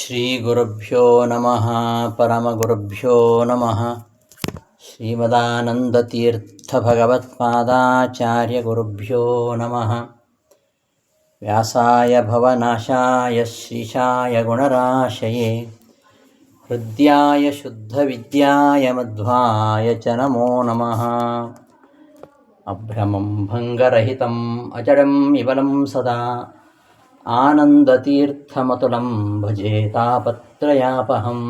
ಶ್ರೀಗುರುಭ್ಯೋ ನಮಃ ಪರಮಗುರುಭ್ಯೋ ನಮಃ. ಶ್ರೀಮದಾನಂದತೀರ್ಥಭಗವತ್ಪಾದಾಚಾರ್ಯಗುರುಭ್ಯೋ ನಮಃ. ವ್ಯಾಸಾಯ ಭವನಾಶಾಯ ಶ್ರೀಶಾಯ ಗುಣರಾಶಯೇ ಹೃದ್ಯಾಯ ಶುದ್ಧವಿದ್ಯಾಯ ಮಧ್ವಾಯ ಚ ನಮೋ ನಮಃ. ಅಭ್ರಮಂ ಭಂಗರಹಿತಂ ಅಜಡಂ ವಿಮಲಂ ಸದಾ ಆನಂದತೀರ್ಥಮತುಲಂ ಭಜೆ ತಾಪತ್ರಯಾಪಹಂ.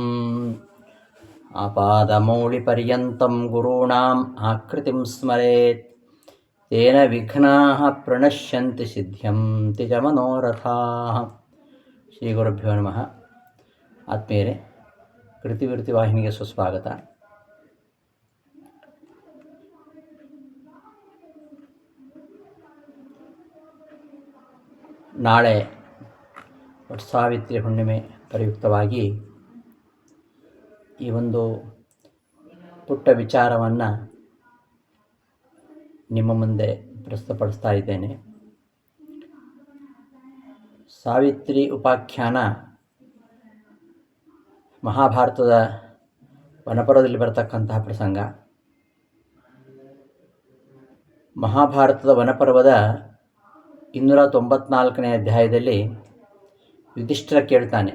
ಆಪಾದಮೌಳಿಪರ್ಯಂతం ಗುರುಣಾಂ ಆಕೃತಿಂ ಸ್ಮರೇತ್ ತೇನ ವಿಘ್ನಾಃ ಪ್ರಣಶ್ಯಂತಿ ಸಿದ್ಧ್ಯಂತಿ ಚ ಮನೋರಥಾಃ. ಶ್ರೀ ಗುರುಭ್ಯೋ ನಮಃ. ಆತ್ಮೀಯರೇ, ಕೃತಿವಿರುತಿ ವಾಹಿನಿಗೆ ಸುಸ್ವಾಗತ. ನಾಳೆ ವಟ್ಸಾವಿತ್ರಿ ಹುಣ್ಣಿಮೆ ಪ್ರಯುಕ್ತವಾಗಿ ಈ ಒಂದು ಪುಟ್ಟ ವಿಚಾರವನ್ನು ನಿಮ್ಮ ಮುಂದೆ ಪ್ರಸ್ತುತಪಡಿಸ್ತಾ ಇದ್ದೇನೆ. ಸಾವಿತ್ರಿ ಉಪಾಖ್ಯಾನ ಮಹಾಭಾರತದ ವನಪರ್ವದಲ್ಲಿ ಬರತಕ್ಕಂತಹ ಪ್ರಸಂಗ. ಮಹಾಭಾರತದ ವನಪರ್ವದ 294ನೇ ಅಧ್ಯಾಯದಲ್ಲಿ ಯುಧಿಷ್ಠಿರ ಕೇಳ್ತಾನೆ,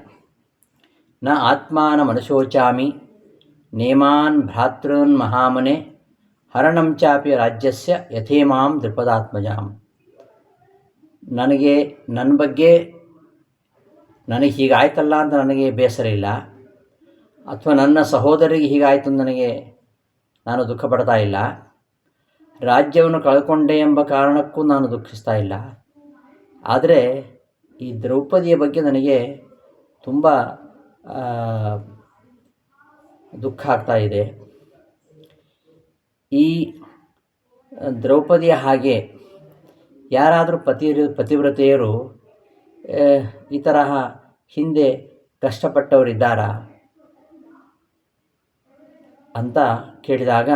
ನ ಆತ್ಮಾನ ಮನಶೋಚಾಮಿ ನೇಮಾನ್ ಭ್ರಾತೃನ್ ಮಹಾಮನೆ ಹರಣಂ ಚಾಪಿ ರಾಜ್ಯಸ್ಯ ಯಥೇಮಾಂ ದೃಪದಾತ್ಮಜಾಂ. ನನ್ನ ಬಗ್ಗೆ ನನಗೆ ಹೀಗಾಯ್ತಲ್ಲ ಅಂತ ನನಗೆ ಬೇಸರ ಇಲ್ಲ, ಅಥವಾ ನನ್ನ ಸಹೋದರಿಗೆ ಹೀಗಾಯಿತು ಅಂತ ನಾನು ದುಃಖ ಪಡ್ತಾ ಇಲ್ಲ. ರಾಜ್ಯವನ್ನು ಕಳ್ಕೊಂಡೆ ಎಂಬ ಕಾರಣಕ್ಕೂ ನಾನು ದುಃಖಿಸ್ತಾ ಇಲ್ಲ. ಆದರೆ ಈ ದ್ರೌಪದಿಯ ಬಗ್ಗೆ ನನಗೆ ತುಂಬ ದುಃಖ ಆಗ್ತಾ ಇದೆ. ಈ ದ್ರೌಪದಿಯ ಹಾಗೆ ಯಾರಾದರೂ ಪತಿವ್ರತೆಯರು ಈ ತರಹ ಹಿಂದೆ ಕಷ್ಟಪಟ್ಟವರಿದ್ದಾರಾ ಅಂತ ಕೇಳಿದಾಗ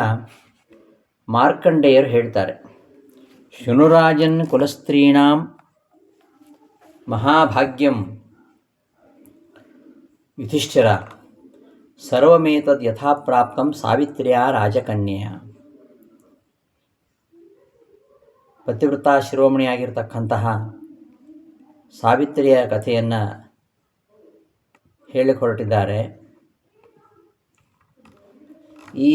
ಮಾರ್ಕಂಡೇಯರು ಹೇಳ್ತಾರೆ, ಶೃಣುರಾಜನ್ ಕುಲಸ್ತ್ರೀಣಾಂ ಮಹಾಭಾಗ್ಯಂ ಯುಧಿಷ್ಠಿರ ಸರ್ವಮೇತದ್ ಯಥಾಪ್ರಾಪ್ತಂ ಸಾವಿತ್ರ್ಯಾ ರಾಜಕನ್ಯೆಯ. ಪತಿವ್ರತಾ ಶಿರೋಮಣಿಯಾಗಿರ್ತಕ್ಕಂತಹ ಸಾವಿತ್ರಿಯ ಕಥೆಯನ್ನು ಹೇಳಿಕೊರಟಿದ್ದಾರೆ. ಈ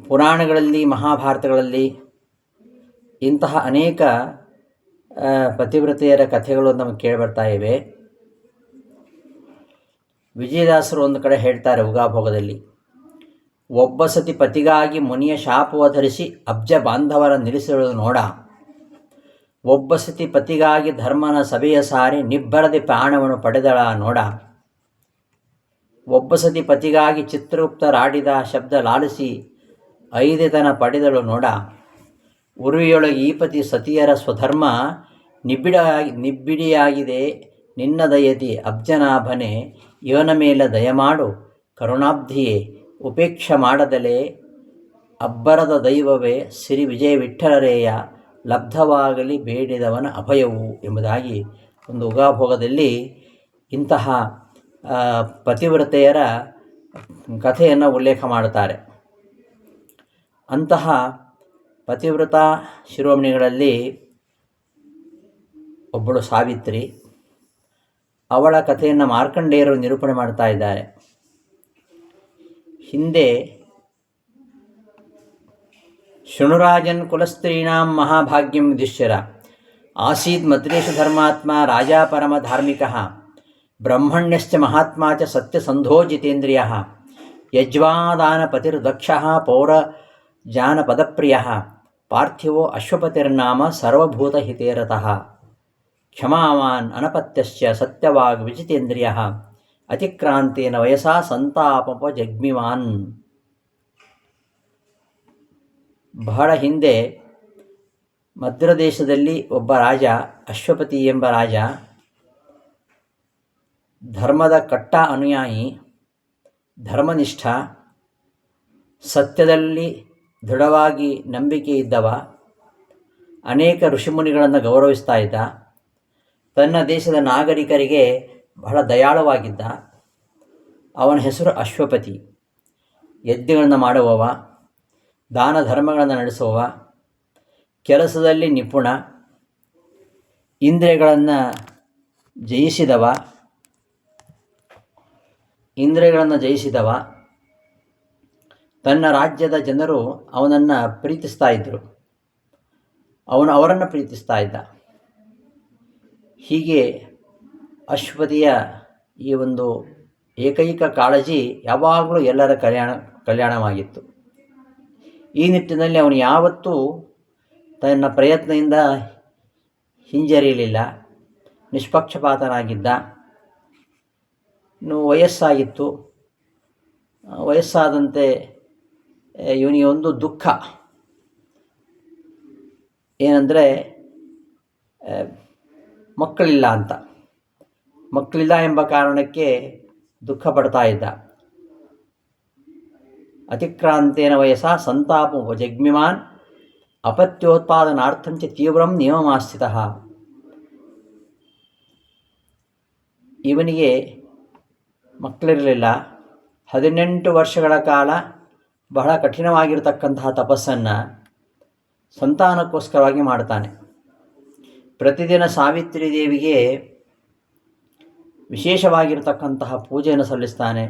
ಪುರಾಣಗಳಲ್ಲಿ, ಮಹಾಭಾರತಗಳಲ್ಲಿ ಇಂತಹ ಅನೇಕ ಪತಿವ್ರತೆಯರ ಕಥೆಗಳು ನಮಗೆ ಕೇಳಿಬರ್ತಾ ಇವೆ. ವಿಜಯದಾಸರು ಒಂದು ಕಡೆ ಹೇಳ್ತಾರೆ ಉಗಾಭೋಗದಲ್ಲಿ, ಒಬ್ಬ ಸತಿ ಪತಿಗಾಗಿ ಮುನಿಯ ಶಾಪವ ಧರಿಸಿ ಅಬ್ಜ ಬಾಂಧವರ ನಿಲ್ಲಿಸಿರುವುದು ನೋಡ. ಒಬ್ಬ ಸತಿ ಪತಿಗಾಗಿ ಧರ್ಮನ ಸಭೆಯ ಸಾರಿ ನಿಬ್ಬರದೆ ಪ್ರಾಣವನ್ನು ಪಡೆದಳ ನೋಡ. ಒಬ್ಬ ಸತಿ ಪತಿಗಾಗಿ ಚಿತ್ರಗುಪ್ತರಾಡಿದ ಶಬ್ದ ಲಾಲಿಸಿ ಐದೆತನ ಪಡೆದಳು ನೋಡ. ಉರುವಿಯೊಳಗೆ ಈ ಪತಿ ಸತಿಯರ ಸ್ವಧರ್ಮ ನಿಬ್ಬಿಡಿಯಾಗಿದೆ ನಿನ್ನ ದಯದಿ ಅಬ್ಜನಾಭನೆ. ಇವನ ಮೇಲೆ ದಯಮಾಡು ಕರುಣಾಬ್ಧಿಯೇ, ಉಪೇಕ್ಷ ಮಾಡದಲೇ ಅಬ್ಬರದ ದೈವವೇ. ಸಿರಿ ವಿಜಯ ವಿಠ್ಠಲರೇಯ ಲಬ್ಧವಾಗಲಿ ಬೇಡಿದವನ ಅಭಯವು ಎಂಬುದಾಗಿ ಒಂದು ಉಗಾಭೋಗದಲ್ಲಿ ಇಂತಹ ಪತಿವ್ರತೆಯರ ಕಥೆಯನ್ನು ಉಲ್ಲೇಖ ಮಾಡುತ್ತಾರೆ. ಅಂತಹ ಪತಿವ್ರತಾ ಶಿರೋಮಣಿಗಳಲ್ಲಿ ಒಬ್ಬಳು ಸಾವಿತ್ರಿ. ಅವಳ ಕಥೆಯನ್ನು ಮಾರ್ಕಂಡೇಯರು ನಿರೂಪಣೆ ಮಾಡ್ತಾ ಇದ್ದಾರೆ. ಹಿಂದೆ ಶೃಣುರಾಜನ್ ಕುಲಸ್ತ್ರೀಣಾಂ ಮಹಾಭಾಗ್ಯಂ ಯುಧಿಷ್ಠಿರ ಆಸೀದ್ ಮದ್ರೇಶು ಧರ್ಮಾತ್ಮ ರಾಜಾ ಪರಮ ಧಾರ್ಮಿಕಃ ಬ್ರಹ್ಮಣ್ಯಶ್ಚ ಮಹಾತ್ಮ ಚ ಸತ್ಯಸಂಧೋ ಜಿತೇಂದ್ರಿಯಃ ಯಜ್ವಾದಾನ ಪತಿರ್ದಕ್ಷಃ ಪೌರಜಾನಪದಪ್ರಿಯಃ ಪಾರ್ಥಿವೋ ಅಶ್ವಪತಿರ್ನಾಮ ಸರ್ವಭೂತಹಿತೇರತಃ ಕ್ಷಮಾವಾನ್ ಅನಪತ್ಯಶ್ಚ ಸತ್ಯವಾಗ್ ವಿಜಿತೇಂದ್ರಿಯಃ ಅತಿಕ್ರಾಂತೇನ ವಯಸಾ ಸಂತಾಪೋಪಜಗ್ಮಿವಾನ್. ಬಹಳ ಹಿಂದೆ ಮದ್ರದೇಶದಲ್ಲಿ ಒಬ್ಬ ರಾಜ, ಅಶ್ವಪತಿ ಎಂಬ ರಾಜ, ಧರ್ಮದ ಕಟ್ಟ ಅನುಯಾಯಿ, ಧರ್ಮನಿಷ್ಠ, ಸತ್ಯದಲ್ಲಿ ದೃಢವಾಗಿ ನಂಬಿಕೆ ಇದ್ದವ, ಅನೇಕ ಋಷಿಮುನಿಗಳನ್ನು ಗೌರವಿಸ್ತಾ ಇದ್ದ. ತನ್ನ ದೇಶದ ನಾಗರಿಕರಿಗೆ ಬಹಳ ದಯಾಳುವಾಗಿದ್ದ. ಅವನ ಹೆಸರು ಅಶ್ವಪತಿ. ಯಜ್ಞಗಳನ್ನು ಮಾಡುವವ, ದಾನ ಧರ್ಮಗಳನ್ನು ನಡೆಸುವವ, ಕೆಲಸದಲ್ಲಿ ನಿಪುಣ, ಇಂದ್ರಿಯಗಳನ್ನು ಜಯಿಸಿದವ. ತನ್ನ ರಾಜ್ಯದ ಜನರು ಅವನನ್ನು ಪ್ರೀತಿಸ್ತಾ ಇದ್ದರು, ಅವನು ಅವರನ್ನು ಪ್ರೀತಿಸ್ತಾ ಇದ್ದ. ಹೀಗೆ ಅಶ್ವಪತಿಯ ಈ ಒಂದು ಏಕೈಕ ಕಾಳಜಿ ಯಾವಾಗಲೂ ಎಲ್ಲರ ಕಲ್ಯಾಣವಾಗಿತ್ತು. ಈ ನಿಟ್ಟಿನಲ್ಲಿ ಅವನು ಯಾವತ್ತೂ ತನ್ನ ಪ್ರಯತ್ನದಿಂದ ಹಿಂಜರಿಯಲಿಲ್ಲ, ನಿಷ್ಪಕ್ಷಪಾತನಾಗಿದ್ದ. ಇನ್ನು ವಯಸ್ಸಾಗಿತ್ತು. ವಯಸ್ಸಾದಂತೆ ಇವನಿಗೆ ಒಂದು ದುಃಖ ಏನಂದರೆ ಮಕ್ಕಳಿಲ್ಲ ಅಂತ. ಮಕ್ಕಳಿಲ್ಲ ಎಂಬ ಕಾರಣಕ್ಕೆ ದುಃಖ ಪಡ್ತಾ ಇದ್ದ. ಅತಿಕ್ರಾಂತೇನ ವಯಸ್ಸ ಸಂತಾಪಂ ಜಗ್ಮಿಮಾನ್ ಅಪತ್ಯೋತ್ಪಾದನಾರ್ಥಂಚ ತೀವ್ರಂ ನಿಯಮಮಾಸ್ಥಿತಃ. ಇವನಿಗೆ ಮಕ್ಕಳಿರಲಿಲ್ಲ. 18 ವರ್ಷಗಳ ಕಾಲ ಬಹಳ ಕಠಿಣವಾಗಿರತಕ್ಕಂತಹ ತಪಸ್ಸನ್ನು ಸಂತಾನಕ್ಕೋಸ್ಕರವಾಗಿ ಮಾಡ್ತಾನೆ. ಪ್ರತಿದಿನ ಸಾವಿತ್ರಿ ದೇವಿಗೆ ವಿಶೇಷವಾಗಿರತಕ್ಕಂತಹ ಪೂಜೆಯನ್ನು ಸಲ್ಲಿಸ್ತಾನೆ.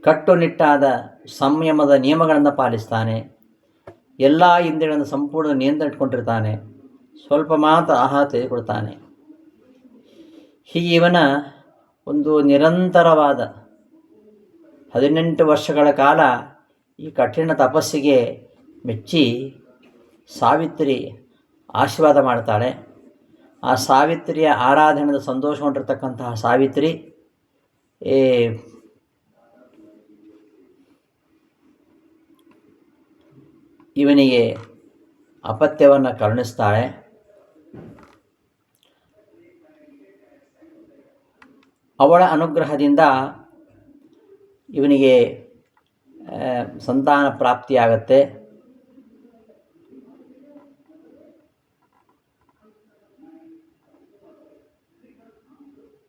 ಕಟ್ಟುನಿಟ್ಟಾದ ಸಂಯಮದ ನಿಯಮಗಳನ್ನು ಪಾಲಿಸ್ತಾನೆ. ಎಲ್ಲ ಇಂದ್ರಿಯಗಳನ್ನು ಸಂಪೂರ್ಣ ನಿಯಂತ್ರಣ ಇಟ್ಕೊಂಡಿರ್ತಾನೆ. ಸ್ವಲ್ಪ ಮಾತ್ರ ಆಹಾರ ತೆಗೆದುಕೊಳ್ತಾನೆ. ಹೀಗೆ ಇವನ ಒಂದು ನಿರಂತರವಾದ 18 ವರ್ಷಗಳ ಕಾಲ ಈ ಕಠಿಣ ತಪಸ್ಸಿಗೆ ಮೆಚ್ಚಿ ಸಾವಿತ್ರಿ ಆಶೀರ್ವಾದ ಮಾಡ್ತಾಳೆ. ಆ ಸಾವಿತ್ರಿಯ ಆರಾಧನೆಯಿಂದ ಸಂತೋಷಗೊಂಡಿರ್ತಕ್ಕಂತಹ ಸಾವಿತ್ರಿ ಇವನಿಗೆ ಅಪತ್ಯವನ್ನು ಕರುಣಿಸ್ತಾಳೆ. ಅವಳ ಅನುಗ್ರಹದಿಂದ ಇವನಿಗೆ ಸಂತಾನ ಪ್ರಾಪ್ತಿಯಾಗತ್ತೆ.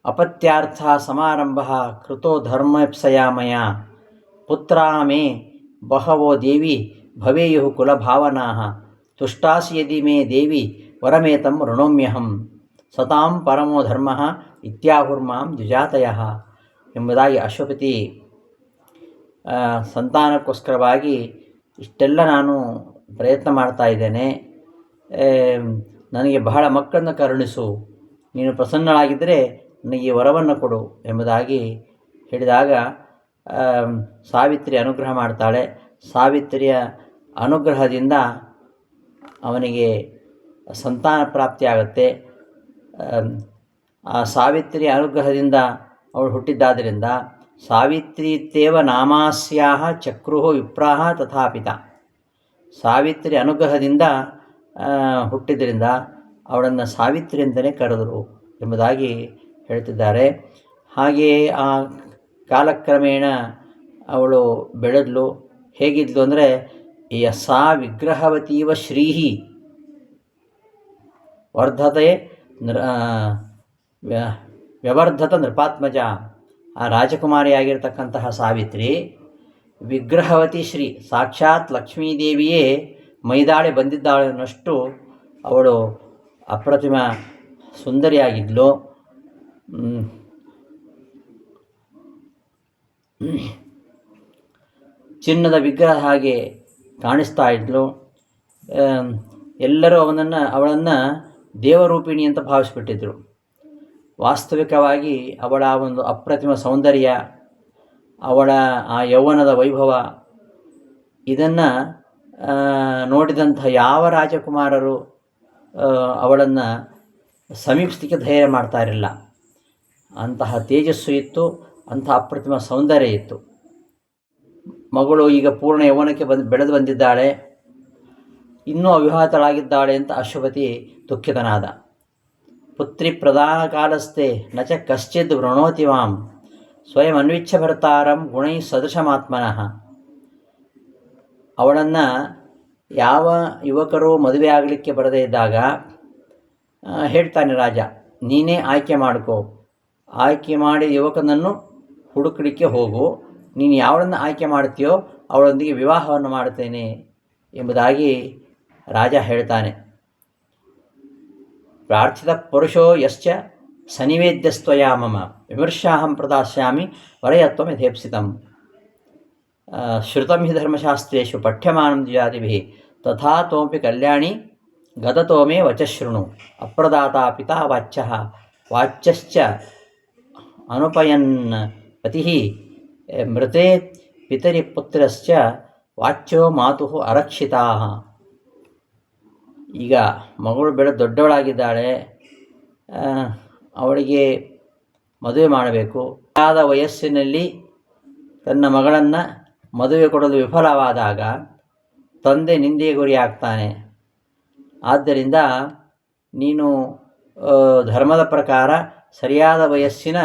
ಅಪತ್ಯಾರ್ಥ ಸಮಾರಂಭ ಕೃತೋ ಧರ್ಮಪ್ಸಯಾ ಮಯಾ ಪುತ್ರಾ ಮೇ ಬಹವೋ ದೇವಿ ಭವೇಯುಃ ಕುಲಭಾವನಾಃ ತುಷ್ಟಾಸಿ ಯದಿ ಮೇ ದೇವಿ ವರಮೇತಂ ಋಣೋಮ್ಯಹಂ ಸತಾಂ ಪರಮೋ ಧರ್ಮಃ ಇತ್ಯಾಹುರ್ಮಾಂ ದ್ವಿಜಾತಯಃ ಎಂಬುದಾಗಿ ಅಶ್ವಪತಿ ಸಂತಾನಕ್ಕೋಸ್ಕರವಾಗಿ ಇಷ್ಟೆಲ್ಲ ನಾನು ಪ್ರಯತ್ನ ಮಾಡ್ತಾ ಇದ್ದೇನೆ, ನನಗೆ ಬಹಳ ಮಕ್ಕಳನ್ನು ಕರುಣಿಸು, ನೀನು ಪ್ರಸನ್ನಳಾಗಿದ್ದರೆ ನನಗೆ ವರವನ್ನು ಕೊಡು ಎಂಬುದಾಗಿ ಹೇಳಿದಾಗ ಸಾವಿತ್ರಿ ಅನುಗ್ರಹ ಮಾಡ್ತಾಳೆ. ಸಾವಿತ್ರಿಯ ಅನುಗ್ರಹದಿಂದ ಅವನಿಗೆ ಸಂತಾನ ಪ್ರಾಪ್ತಿಯಾಗತ್ತೆ. ಆ ಸಾವಿತ್ರಿಯ ಅನುಗ್ರಹದಿಂದ ಅವಳು ಹುಟ್ಟಿದ್ದಾದ್ದರಿಂದ ಸಾವಿತ್ರೀತ್ಯೇವ ನಾಮಾಸ್ಯಾಹ ಚಕ್ರುಃ ವಿಪ್ರಾಹ ತಥಾಪಿತ. ಸಾವಿತ್ರಿ ಅನುಗ್ರಹದಿಂದ ಹುಟ್ಟಿದ್ರಿಂದ ಅವಳನ್ನು ಸಾವಿತ್ರಿ ಅಂತಲೇ ಕರೆದರು ಎಂಬುದಾಗಿ ಹೇಳ್ತಿದ್ದಾರೆ. ಹಾಗೆಯೇ ಆ ಕಾಲಕ್ರಮೇಣ ಅವಳು ಬೆಳೆದಳು. ಹೇಗಿದ್ಲು ಅಂದರೆ ಯಸಾ ವಿಗ್ರಹವತೀವ ಶ್ರೀಹಿ ವರ್ಧತೆ ವ್ಯವರ್ಧತ ನೃಪಾತ್ಮಜ. ಆ ರಾಜಕುಮಾರಿಯಾಗಿರ್ತಕ್ಕಂತಹ ಸಾವಿತ್ರಿ ವಿಗ್ರಹವತಿ ಶ್ರೀ, ಸಾಕ್ಷಾತ್ ಲಕ್ಷ್ಮೀದೇವಿಯೇ ಮೈದಾಳಿ ಬಂದಿದ್ದಾಳೆ ಅನ್ನಷ್ಟು ಅವಳು ಅಪ್ರತಿಮ ಸುಂದರಿಯಾಗಿದ್ಲು. ಚಿನ್ನದ ವಿಗ್ರಹ ಹಾಗೆ ಕಾಣಿಸ್ತಾ ಇದ್ಲು. ಎಲ್ಲರೂ ಅವಳನ್ನು ದೇವರೂಪಿಣಿ ಅಂತ ಭಾವಿಸ್ಬಿಟ್ಟಿದ್ರು. ವಾಸ್ತವಿಕವಾಗಿ ಅವಳ ಒಂದು ಅಪ್ರತಿಮ ಸೌಂದರ್ಯ, ಅವಳ ಆ ಯೌವನದ ವೈಭವ, ಇದನ್ನು ನೋಡಿದಂಥ ಯಾವ ರಾಜಕುಮಾರರು ಅವಳನ್ನು ಸಮೀಪಿಸಲಿಕ್ಕೆ ಧೈರ್ಯ ಮಾಡ್ತಾ ಇರಲಿಲ್ಲ. ಅಂತಹ ತೇಜಸ್ಸು ಇತ್ತು, ಅಂತಹ ಅಪ್ರತಿಮ ಸೌಂದರ್ಯ ಇತ್ತು. ಮಗಳು ಈಗ ಪೂರ್ಣ ಯೌವನಕ್ಕೆ ಬೆಳೆದು ಬಂದಿದ್ದಾಳೆ, ಇನ್ನೂ ಅವಿವಾಹಿತಳಾಗಿದ್ದಾಳೆ ಅಂತ ಅಶ್ವಪತಿ ದುಃಖಿತನಾದ. ಪುತ್ರಿ ಪ್ರಧಾನ ಕಾಲಸ್ಥೆ ನಚ ಕಶ್ಚಿದ್ ವೃಣೋತಿ ಮಾಂ ಸ್ವಯಂ ಅನ್ವಿಚ್ಛ ಭರ್ತಾರಂ ಗುಣೈ ಸದೃಶಮಾತ್ಮನಃ. ಅವಳನ್ನು ಯಾವ ಯುವಕರು ಮದುವೆ ಆಗಲಿಕ್ಕೆ ಬರದೇ ಇದ್ದಾಗ ಹೇಳ್ತಾನೆ ರಾಜ, ನೀನೇ ಆಯ್ಕೆ ಮಾಡ್ಕೋ, ಆಯ್ಕೆ ಮಾಡಿ ಯುವಕನನ್ನು ಹುಡುಕಲಿಕ್ಕೆ ಹೋಗು. ನೀನು ಯಾವಳನ್ನು ಆಯ್ಕೆ ಮಾಡ್ತೀಯೋ ಅವಳೊಂದಿಗೆ ವಿವಾಹವನ್ನು ಮಾಡುತ್ತೇನೆ ಎಂಬುದಾಗಿ ರಾಜ ಹೇಳ್ತಾನೆ. ಪ್ರಾರ್ಥಿತ ಪುರುಷೋ ಯಶ್ಚ ಸನಿವೇದ್ಯಸ್ತ್ವಯಾ ಮಮ ವಿಮರ್ಶಾಹಂ ಪ್ರದಾಸ್ಯಾಮಿ ವರಯತ್ವಂ ಯಥೇಪ್ಸಿತಂ. ಶ್ರುತಂ ಹಿ ಧರ್ಮಶಾಸ್ತ್ರೇಷು ಪಠ್ಯಮಾನಂ ದ್ವಿಜಾತಿಭಿಃ ತಥಾ ತ್ವಮಪಿ ಕಲ್ಯಾಣಿ ಗದತೋ ಮೇ ವಚಃಶೃಣು. ಅಪ್ರದಾತ ಪಿತಾ ವಾಚ್ಯಃ ವಾಚ್ಯಶ್ಚ ಅನುಪಯನ್ ಪತಿಃ ಮೃತೆ ಪಿತರಿ ಪುತ್ರಶ್ಚ ವಾಚ್ಯೋ ಮಾತುಃ ಅರಕ್ಷಿತಾಃ. ಈಗ ಮಗಳು ಬೆಳೆದು ದೊಡ್ಡವಳಾಗಿದ್ದಾಳೆ, ಅವಳಿಗೆ ಮದುವೆ ಮಾಡಬೇಕು. ಆದ ವಯಸ್ಸಿನಲ್ಲಿ ತನ್ನ ಮಗಳನ್ನು ಮದುವೆ ಕೊಡಲು ವಿಫಲವಾದಾಗ ತಂದೆ ನಿಂದೆಗೆ ಗುರಿಯಾಗ್ತಾನೆ. ಆದ್ದರಿಂದ ನೀನು ಧರ್ಮದ ಪ್ರಕಾರ ಸರಿಯಾದ ವಯಸ್ಸಿನ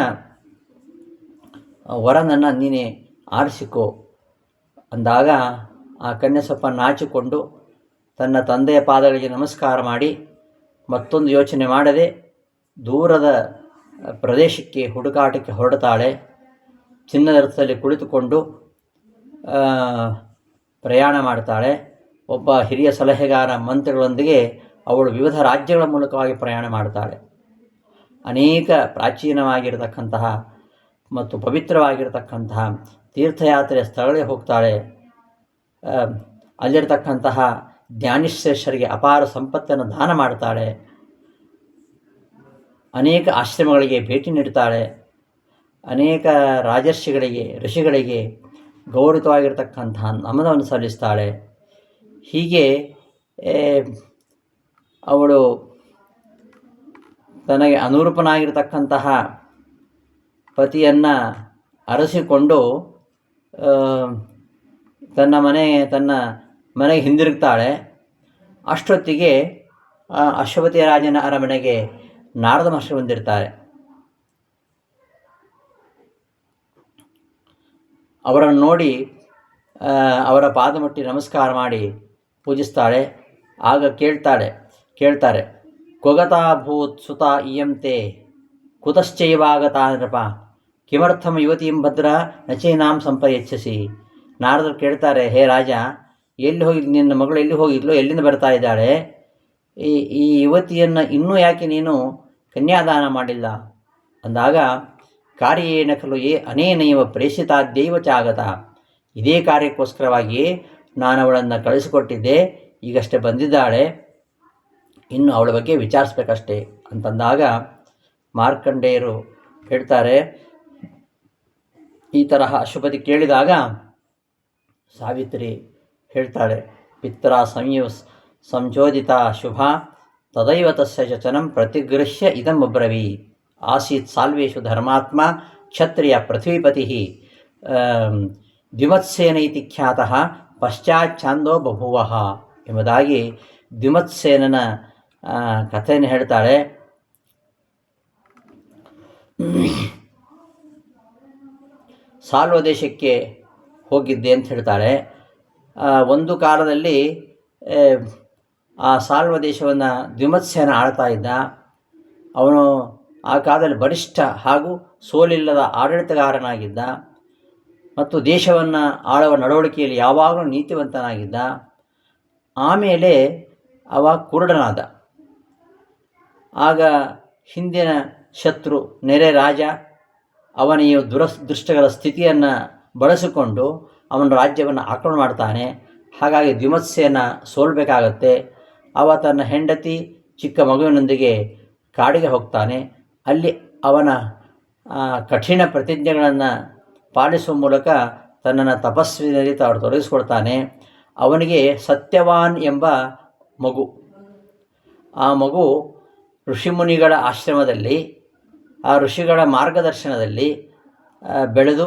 ವರನನ್ನು ನೀನೇ ಆರಿಸಿಕೋ ಅಂದಾಗ ಆ ಕನ್ಯೆ ಸ್ವಲ್ಪ ನಾಚಿಕೊಂಡು ತನ್ನ ತಂದೆಯ ಪಾದಗಳಿಗೆ ನಮಸ್ಕಾರ ಮಾಡಿ ಮತ್ತೊಂದು ಯೋಚನೆ ಮಾಡದೆ ದೂರದ ಪ್ರದೇಶಕ್ಕೆ ಹುಡುಕಾಟಕ್ಕೆ ಹೊರಡ್ತಾಳೆ. ಚಿನ್ನದ ರಥದಲ್ಲಿ ಕುಳಿತುಕೊಂಡು ಪ್ರಯಾಣ ಮಾಡ್ತಾಳೆ. ಒಬ್ಬ ಹಿರಿಯ ಸಲಹೆಗಾರ ಮಂತ್ರಿಗಳೊಂದಿಗೆ ಅವಳು ವಿವಿಧ ರಾಜ್ಯಗಳ ಮೂಲಕವಾಗಿ ಪ್ರಯಾಣ ಮಾಡ್ತಾಳೆ. ಅನೇಕ ಪ್ರಾಚೀನವಾಗಿರತಕ್ಕಂತಹ ಮತ್ತು ಪವಿತ್ರವಾಗಿರತಕ್ಕಂತಹ ತೀರ್ಥಯಾತ್ರೆಯ ಸ್ಥಳಗಳಿಗೆ ಹೋಗ್ತಾಳೆ. ಅಲ್ಲಿರತಕ್ಕಂತಹ ಜ್ಞಾನಿಶ್ರೇಷ್ಠರಿಗೆ ಅಪಾರ ಸಂಪತ್ತನ್ನು ದಾನ ಮಾಡ್ತಾಳೆ. ಅನೇಕ ಆಶ್ರಮಗಳಿಗೆ ಭೇಟಿ ನೀಡ್ತಾಳೆ. ಅನೇಕ ರಾಜರ್ಷಿಗಳಿಗೆ ಋಷಿಗಳಿಗೆ ಗೌರವವಾಗಿರ್ತಕ್ಕಂತಹ ನಮನವನ್ನು ಸಲ್ಲಿಸ್ತಾಳೆ. ಹೀಗೆ ಅವಳು ತನಗೆ ಅನುರೂಪನಾಗಿರ್ತಕ್ಕಂತಹ ಪತಿಯನ್ನು ಅರಸಿಕೊಂಡು ತನ್ನ ಮನೆಗೆ ಹಿಂದಿರುಗ್ತಾಳೆ. ಅಷ್ಟೊತ್ತಿಗೆ ಅಶ್ವಪತಿ ರಾಜನ ಅರಮನೆಗೆ ನಾರದ ಮಹರ್ಷಿ ಬಂದಿರ್ತಾರೆ. ಅವರನ್ನು ನೋಡಿ ಅವರ ಪಾದ ಮುಟ್ಟಿ ನಮಸ್ಕಾರ ಮಾಡಿ ಪೂಜಿಸ್ತಾಳೆ. ಆಗ ಕೇಳ್ತಾರೆ ಕೊಗತಾ ಭೂತ್ ಸುತ ಇಯಂತೆ ಕುತಶ್ಚೈವಾಗತಾ ನೃಪ ಕಿಮರ್ಥಂ ಯುವತೀಂ ಭದ್ರ ನಚೇನಾಂ ಸಂಪಯಚ್ಛಸಿ. ನಾರದರು ಕೇಳ್ತಾರೆ, ಹೇ ರಾಜ, ಎಲ್ಲಿ ಹೋಗಿದ್ದು ನಿನ್ನ ಮಗಳು? ಎಲ್ಲಿ ಹೋಗಿದ್ಲು? ಎಲ್ಲಿಂದ ಬರ್ತಾ ಇದ್ದಾಳೆ? ಈ ಯುವತಿಯನ್ನು ಇನ್ನೂ ಯಾಕೆ ನೀನು ಕನ್ಯಾದಾನ ಮಾಡಿಲ್ಲ ಅಂದಾಗ ಕಾರ್ಯೇಣ ಖಲು ಅನೇನೈವ ಪ್ರೇಷಿತಾದ್ಯೈವ ಚಾಗತ. ಇದೇ ಕಾರ್ಯಕ್ಕೋಸ್ಕರವಾಗಿ ನಾನು ಅವಳನ್ನು ಕಳಿಸಿಕೊಟ್ಟಿದ್ದೆ, ಈಗಷ್ಟೇ ಬಂದಿದ್ದಾಳೆ, ಇನ್ನು ಅವಳ ಬಗ್ಗೆ ವಿಚಾರಿಸ್ಬೇಕಷ್ಟೇ ಅಂತಂದಾಗ ಮಾರ್ಕಂಡೇಯರು ಹೇಳ್ತಾರೆ, ಈ ತರಹ ಅಶ್ವಪತಿ ಕೇಳಿದಾಗ ಸಾವಿತ್ರಿ ಹೇಳ್ತಾಳೆ, ಪಿತ್ರ ಸಂಯೋಜಿತ ಶುಭ ತದೈವ ತಸ್ಯ ಚಚನಂ ಪ್ರತಿಗೃಹ್ಯ ಇದಂ ಅಬ್ರವೀತ್. ಆಸೀತ್ ಸಾಲ್ವೇಷು ಧರ್ಮಾತ್ಮ ಕ್ಷತ್ರಿಯ ಪೃಥ್ವೀಪತಿ ದ್ವಿಮತ್ಸೇನ ಇತಿ ಖ್ಯಾತಃ ಪಶ್ಚಾಚ್ಛಾಂದೋ ಬಭುವಃ ಎಂಬುದಾಗಿ ದ್ವಿಮತ್ಸೇನನ ಕಥೆಯನ್ನು ಹೇಳ್ತಾಳೆ. ಸಾಲ್ವ ದೇಶಕ್ಕೆ ಹೋಗಿದ್ದೆ ಅಂತ ಹೇಳ್ತಾಳೆ. ಒಂದು ಕಾಲದಲ್ಲಿ ಆ ಸಾಲ್ವ ದೇಶವನ್ನು ದ್ವಿಮತ್ಸೇನ ಆಳ್ತಾ ಇದ್ದ. ಅವನು ಆ ಕಾಲದಲ್ಲಿ ಬಲಿಷ್ಠ ಹಾಗೂ ಸೋಲಿಲ್ಲದ ಆಡಳಿತಗಾರನಾಗಿದ್ದ ಮತ್ತು ದೇಶವನ್ನು ಆಳುವ ನಡವಳಿಕೆಯಲ್ಲಿ ಯಾವಾಗಲೂ ನೀತಿವಂತನಾಗಿದ್ದ. ಆಮೇಲೆ ಅವ ಕುರುಡನಾದ. ಆಗ ಹಿಂದಿನ ಶತ್ರು ನೆರೆ ರಾಜ ಅವನ ಈ ದುಷ್ಟಗಳ ಸ್ಥಿತಿಯನ್ನು ಬಳಸಿಕೊಂಡು ಅವನ ರಾಜ್ಯವನ್ನು ಆಕ್ರಮಣ ಮಾಡ್ತಾನೆ. ಹಾಗಾಗಿ ದ್ವಿಮತ್ಸೇನ ಸೋಲ್ಬೇಕಾಗತ್ತೆ. ಅವ ತನ್ನ ಹೆಂಡತಿ ಚಿಕ್ಕ ಮಗುವಿನೊಂದಿಗೆ ಕಾಡಿಗೆ ಹೋಗ್ತಾನೆ. ಅಲ್ಲಿ ಅವನ ಕಠಿಣ ಪ್ರತಿಜ್ಞೆಗಳನ್ನು ಪಾಲಿಸುವ ಮೂಲಕ ತನ್ನನ್ನು ತಪಸ್ವಿನಲ್ಲಿ ತೊಡಗಿಸ್ಕೊಳ್ತಾನೆ. ಅವನಿಗೆ ಸತ್ಯವಾನ್ ಎಂಬ ಮಗು. ಆ ಮಗು ಋಷಿಮುನಿಗಳ ಆಶ್ರಮದಲ್ಲಿ ಆ ಋಷಿಗಳ ಮಾರ್ಗದರ್ಶನದಲ್ಲಿ ಬೆಳೆದು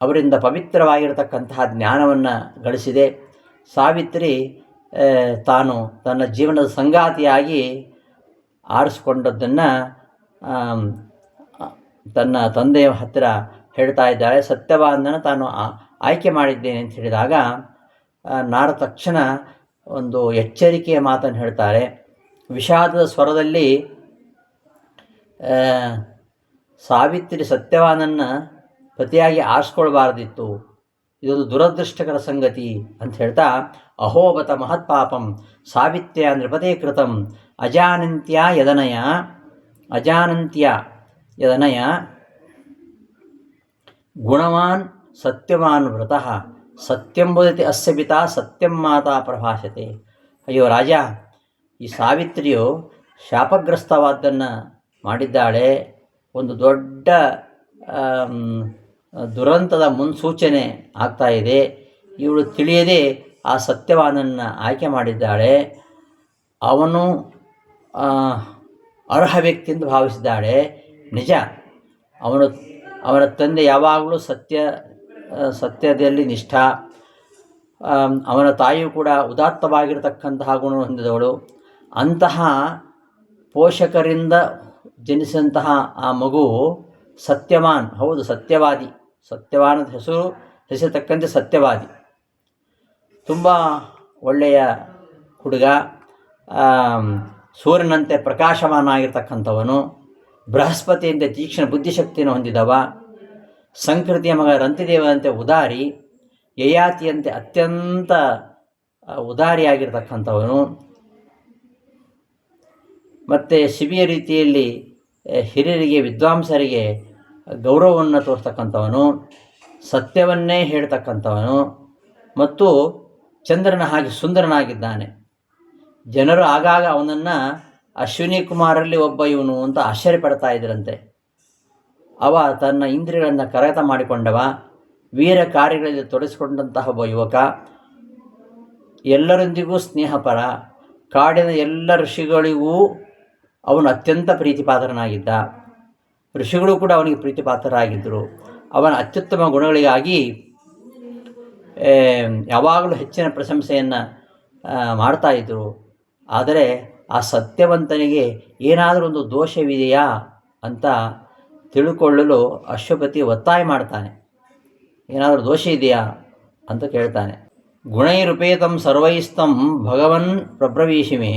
ಅವರಿಂದ ಪವಿತ್ರವಾಗಿರತಕ್ಕಂತಹ ಜ್ಞಾನವನ್ನು ಗಳಿಸಿದೆ. ಸಾವಿತ್ರಿ ತಾನು ತನ್ನ ಜೀವನದ ಸಂಗಾತಿಯಾಗಿ ಆರಿಸಿಕೊಂಡದ್ದನ್ನು ತನ್ನ ತಂದೆಯ ಹತ್ತಿರ ಹೇಳ್ತಾ ಇದ್ದಾಳೆ. ಸತ್ಯವಾನನ್ನು ತಾನು ಆಯ್ಕೆ ಮಾಡಿದ್ದೇನೆ ಅಂತ ಹೇಳಿದಾಗ ನಾರದ ತಕ್ಷಣ ಒಂದು ಎಚ್ಚರಿಕೆಯ ಮಾತನ್ನು ಹೇಳ್ತಾರೆ. ವಿಷಾದದ ಸ್ವರದಲ್ಲಿ ಸಾವಿತ್ರಿ ಸತ್ಯವಾನನ್ನು ಪತಿಯಾಗಿ ಆರಿಸ್ಕೊಳ್ಬಾರ್ದಿತ್ತು. ಇದೊಂದು ದುರದೃಷ್ಟಕರ ಸಂಗತಿ ಅಂತ ಹೇಳ್ತಾ, ಅಹೋಬತ ಮಹತ್ಪಾಪಂ ಸಾವಿತ್ರ್ಯ ನೃಪತೆ ಕೃತಂ ಅಜಾನಂತ್ಯ ಯದನಯ ಗುಣವಾನ್ ಸತ್ಯವಾನ್ ವ್ರತಃ ಸತ್ಯಂ ವದತಿ ಅಸ್ಯ ಪಿತಾ ಸತ್ಯಂ ಮಾತಾ ಪ್ರಭಾಷತೆ. ಅಯ್ಯೋ ರಾಜ, ಈ ಸಾವಿತ್ರಿಯು ಶಾಪಗ್ರಸ್ತವಾದ್ದನ್ನು ಮಾಡಿದ್ದಾಳೆ. ಒಂದು ದೊಡ್ಡ ದುರಂತದ ಮುನ್ಸೂಚನೆ ಆಗ್ತಾ ಇದೆ. ಇವಳು ತಿಳಿಯದೆ ಆ ಸತ್ಯವಾನನ್ನು ಆಯ್ಕೆ ಮಾಡಿದ್ದಾಳೆ. ಅವನು ಅರ್ಹ ವ್ಯಕ್ತಿ ಎಂದು ಭಾವಿಸಿದ್ದಾಳೆ. ನಿಜ, ಅವನ ತಂದೆ ಯಾವಾಗಲೂ ಸತ್ಯದಲ್ಲಿ ನಿಷ್ಠ. ಅವನ ತಾಯಿಯು ಕೂಡ ಉದಾತ್ತವಾಗಿರತಕ್ಕಂತಹ ಗುಣ ಹೊಂದಿದವಳು. ಅಂತಹ ಪೋಷಕರಿಂದ ಜನಿಸಿದಂತಹ ಆ ಮಗು ಸತ್ಯವಾನ್, ಹೌದು ಸತ್ಯವಾದಿ. ಸತ್ಯವಾನದ ಹೆಸರು ಸತ್ಯವಾದಿ. ತುಂಬ ಒಳ್ಳೆಯ ಹುಡುಗ, ಸೂರ್ಯನಂತೆ ಪ್ರಕಾಶಮಾನಾಗಿರ್ತಕ್ಕಂಥವನು, ಬೃಹಸ್ಪತಿಯಂತೆ ತೀಕ್ಷ್ಣ ಬುದ್ಧಿಶಕ್ತಿಯನ್ನು ಹೊಂದಿದವ, ಸಂಕೃತಿಯ ಮಗ ರಂತಿದೇವನಂತೆ ಉದಾರಿ, ಯಯಾತಿಯಂತೆ ಅತ್ಯಂತ ಉದಾರಿಯಾಗಿರ್ತಕ್ಕಂಥವನು, ಮತ್ತು ಶಿಬಿಯ ರೀತಿಯಲ್ಲಿ ಹಿರಿಯರಿಗೆ ವಿದ್ವಾಂಸರಿಗೆ ಗೌರವವನ್ನು ತೋರ್ತಕ್ಕಂಥವನು, ಸತ್ಯವನ್ನೇ ಹೇಳ್ತಕ್ಕಂಥವನು, ಮತ್ತು ಚಂದ್ರನ ಹಾಗೆ ಸುಂದರನಾಗಿದ್ದಾನೆ. ಜನರು ಆಗಾಗ ಅವನನ್ನು ಅಶ್ವಿನಿ ಕುಮಾರಲ್ಲಿ ಒಬ್ಬ ಇವನು ಅಂತ ಆಶ್ಚರ್ಯಪಡ್ತಾ ಇದ್ದರಂತೆ. ಅವ ತನ್ನ ಇಂದ್ರಿಯಗಳನ್ನು ಕರಗತ ಮಾಡಿಕೊಂಡವ, ವೀರ ಕಾರ್ಯಗಳಲ್ಲಿ ತೊಡಗಿಸಿಕೊಂಡಂತಹ ಒಬ್ಬ ಯುವಕ, ಎಲ್ಲರೊಂದಿಗೂ ಸ್ನೇಹಪರ, ಕಾಡಿನ ಎಲ್ಲ ಋಷಿಗಳಿಗೂ ಅವನು ಅತ್ಯಂತ ಪ್ರೀತಿಪಾತ್ರನಾಗಿದ್ದ. ಋಷಿಗಳು ಕೂಡ ಅವನಿಗೆ ಪ್ರೀತಿಪಾತ್ರರಾಗಿದ್ದರು. ಅವನ ಅತ್ಯುತ್ತಮ ಗುಣಗಳಿಗಾಗಿ ಯಾವಾಗಲೂ ಹೆಚ್ಚಿನ ಪ್ರಶಂಸೆಯನ್ನು ಮಾಡ್ತಾಯಿದ್ದರು. ಆದರೆ ಆ ಸತ್ಯವಂತನಿಗೆ ಏನಾದರೂ ಒಂದು ದೋಷವಿದೆಯಾ ಅಂತ ತಿಳ್ಕೊಳ್ಳಲು ಅಶ್ವಪತಿ ಒತ್ತಾಯ ಮಾಡ್ತಾನೆ. ಏನಾದರೂ ದೋಷ ಇದೆಯಾ ಅಂತ ಕೇಳ್ತಾನೆ. ಗುಣೈರುಪೇತಂ ಸರ್ವೈಸ್ತಂ ಭಗವನ್ ಪ್ರಬ್ರವೀಷಿಮೆ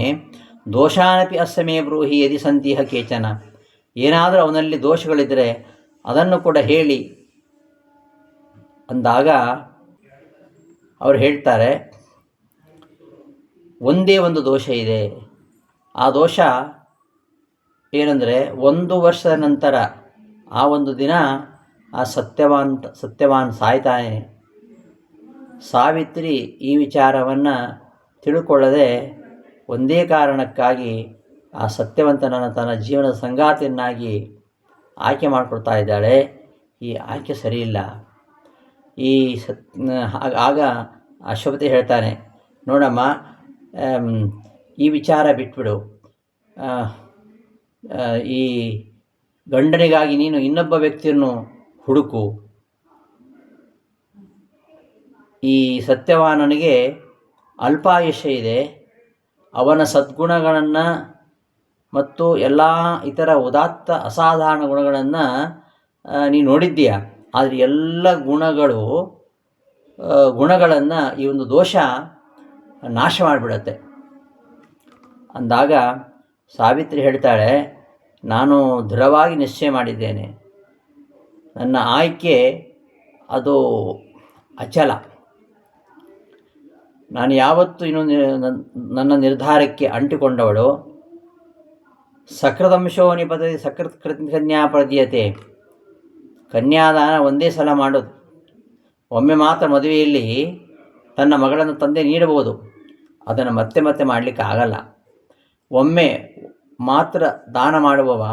ದೋಷಾನಪಿ ಅಸ್ಸಮೇ ಬ್ರೂಹಿ ಯದಿ ಸಂತಿಹ ಕೇಚನ. ಏನಾದರೂ ಅವನಲ್ಲಿ ದೋಷಗಳಿದ್ದರೆ ಅದನ್ನು ಕೂಡ ಹೇಳಿ ಅಂದಾಗ ಅವರು ಹೇಳ್ತಾರೆ, ಒಂದೇ ಒಂದು ದೋಷ ಇದೆ. ಆ ದೋಷ ಏನಂದರೆ, 1 ವರ್ಷದ ನಂತರ ಆ ಒಂದು ದಿನ ಆ ಸತ್ಯವಾನ್ ಸಾಯ್ತಾನೆ. ಸಾವಿತ್ರಿ ಈ ವಿಚಾರವನ್ನು ತಿಳ್ಕೊಳ್ಳದೆ ಒಂದೇ ಕಾರಣಕ್ಕಾಗಿ ಆ ಸತ್ಯವಂತನನ್ನು ತನ್ನ ಜೀವನದ ಸಂಗಾತಿಯನ್ನಾಗಿ ಆಯ್ಕೆ ಮಾಡಿಕೊಳ್ತಾ ಇದ್ದಾಳೆ. ಈ ಆಯ್ಕೆ ಸರಿಯಿಲ್ಲ. ಆಗ ಅಶ್ವಪತಿ ಹೇಳ್ತಾನೆ, ನೋಡಮ್ಮ, ಈ ವಿಚಾರ ಬಿಟ್ಬಿಡು. ಈ ಗಂಡನಿಗಾಗಿ ನೀನು ಇನ್ನೊಬ್ಬ ವ್ಯಕ್ತಿಯನ್ನು ಹುಡುಕು. ಈ ಸತ್ಯವಾನನಿಗೆ ಅಲ್ಪಾಯುಷ್ಯ ಇದೆ. ಅವನ ಸದ್ಗುಣಗಳನ್ನು ಮತ್ತು ಎಲ್ಲ ಇತರ ಉದಾತ್ತ ಅಸಾಧಾರಣ ಗುಣಗಳನ್ನು ನೀನು ನೋಡಿದ್ದೀಯ. ಆದರೆ ಎಲ್ಲ ಗುಣಗಳನ್ನು ಈ ಒಂದು ದೋಷ ನಾಶ ಮಾಡಿಬಿಡತ್ತೆ ಅಂದಾಗ ಸಾವಿತ್ರಿ ಹೇಳ್ತಾಳೆ, ನಾನು ದೃಢವಾಗಿ ನಿಶ್ಚಯ ಮಾಡಿದ್ದೇನೆ. ನನ್ನ ಆಯ್ಕೆ ಅದು ಅಚಲ. ನಾನು ಯಾವತ್ತೂ ನನ್ನ ನಿರ್ಧಾರಕ್ಕೆ ಅಂಟಿಕೊಂಡವಳು. ಸಕೃದಂಶೋ ನಿಪತತಿ ಸಕೃತ್ ಕನ್ಯಾ ಪ್ರದೀಯತೆ. ಕನ್ಯಾದಾನ ಒಂದೇ ಸಲ ಮಾಡೋದು. ಒಮ್ಮೆ ಮಾತ್ರ ಮದುವೆಯಲ್ಲಿ ತನ್ನ ಮಗಳನ್ನು ತಂದೆ ನೀಡಬಹುದು, ಅದನ್ನು ಮತ್ತೆ ಮತ್ತೆ ಮಾಡಲಿಕ್ಕೆ ಆಗಲ್ಲ. ಒಮ್ಮೆ ಮಾತ್ರ ದಾನ ಮಾಡುವವ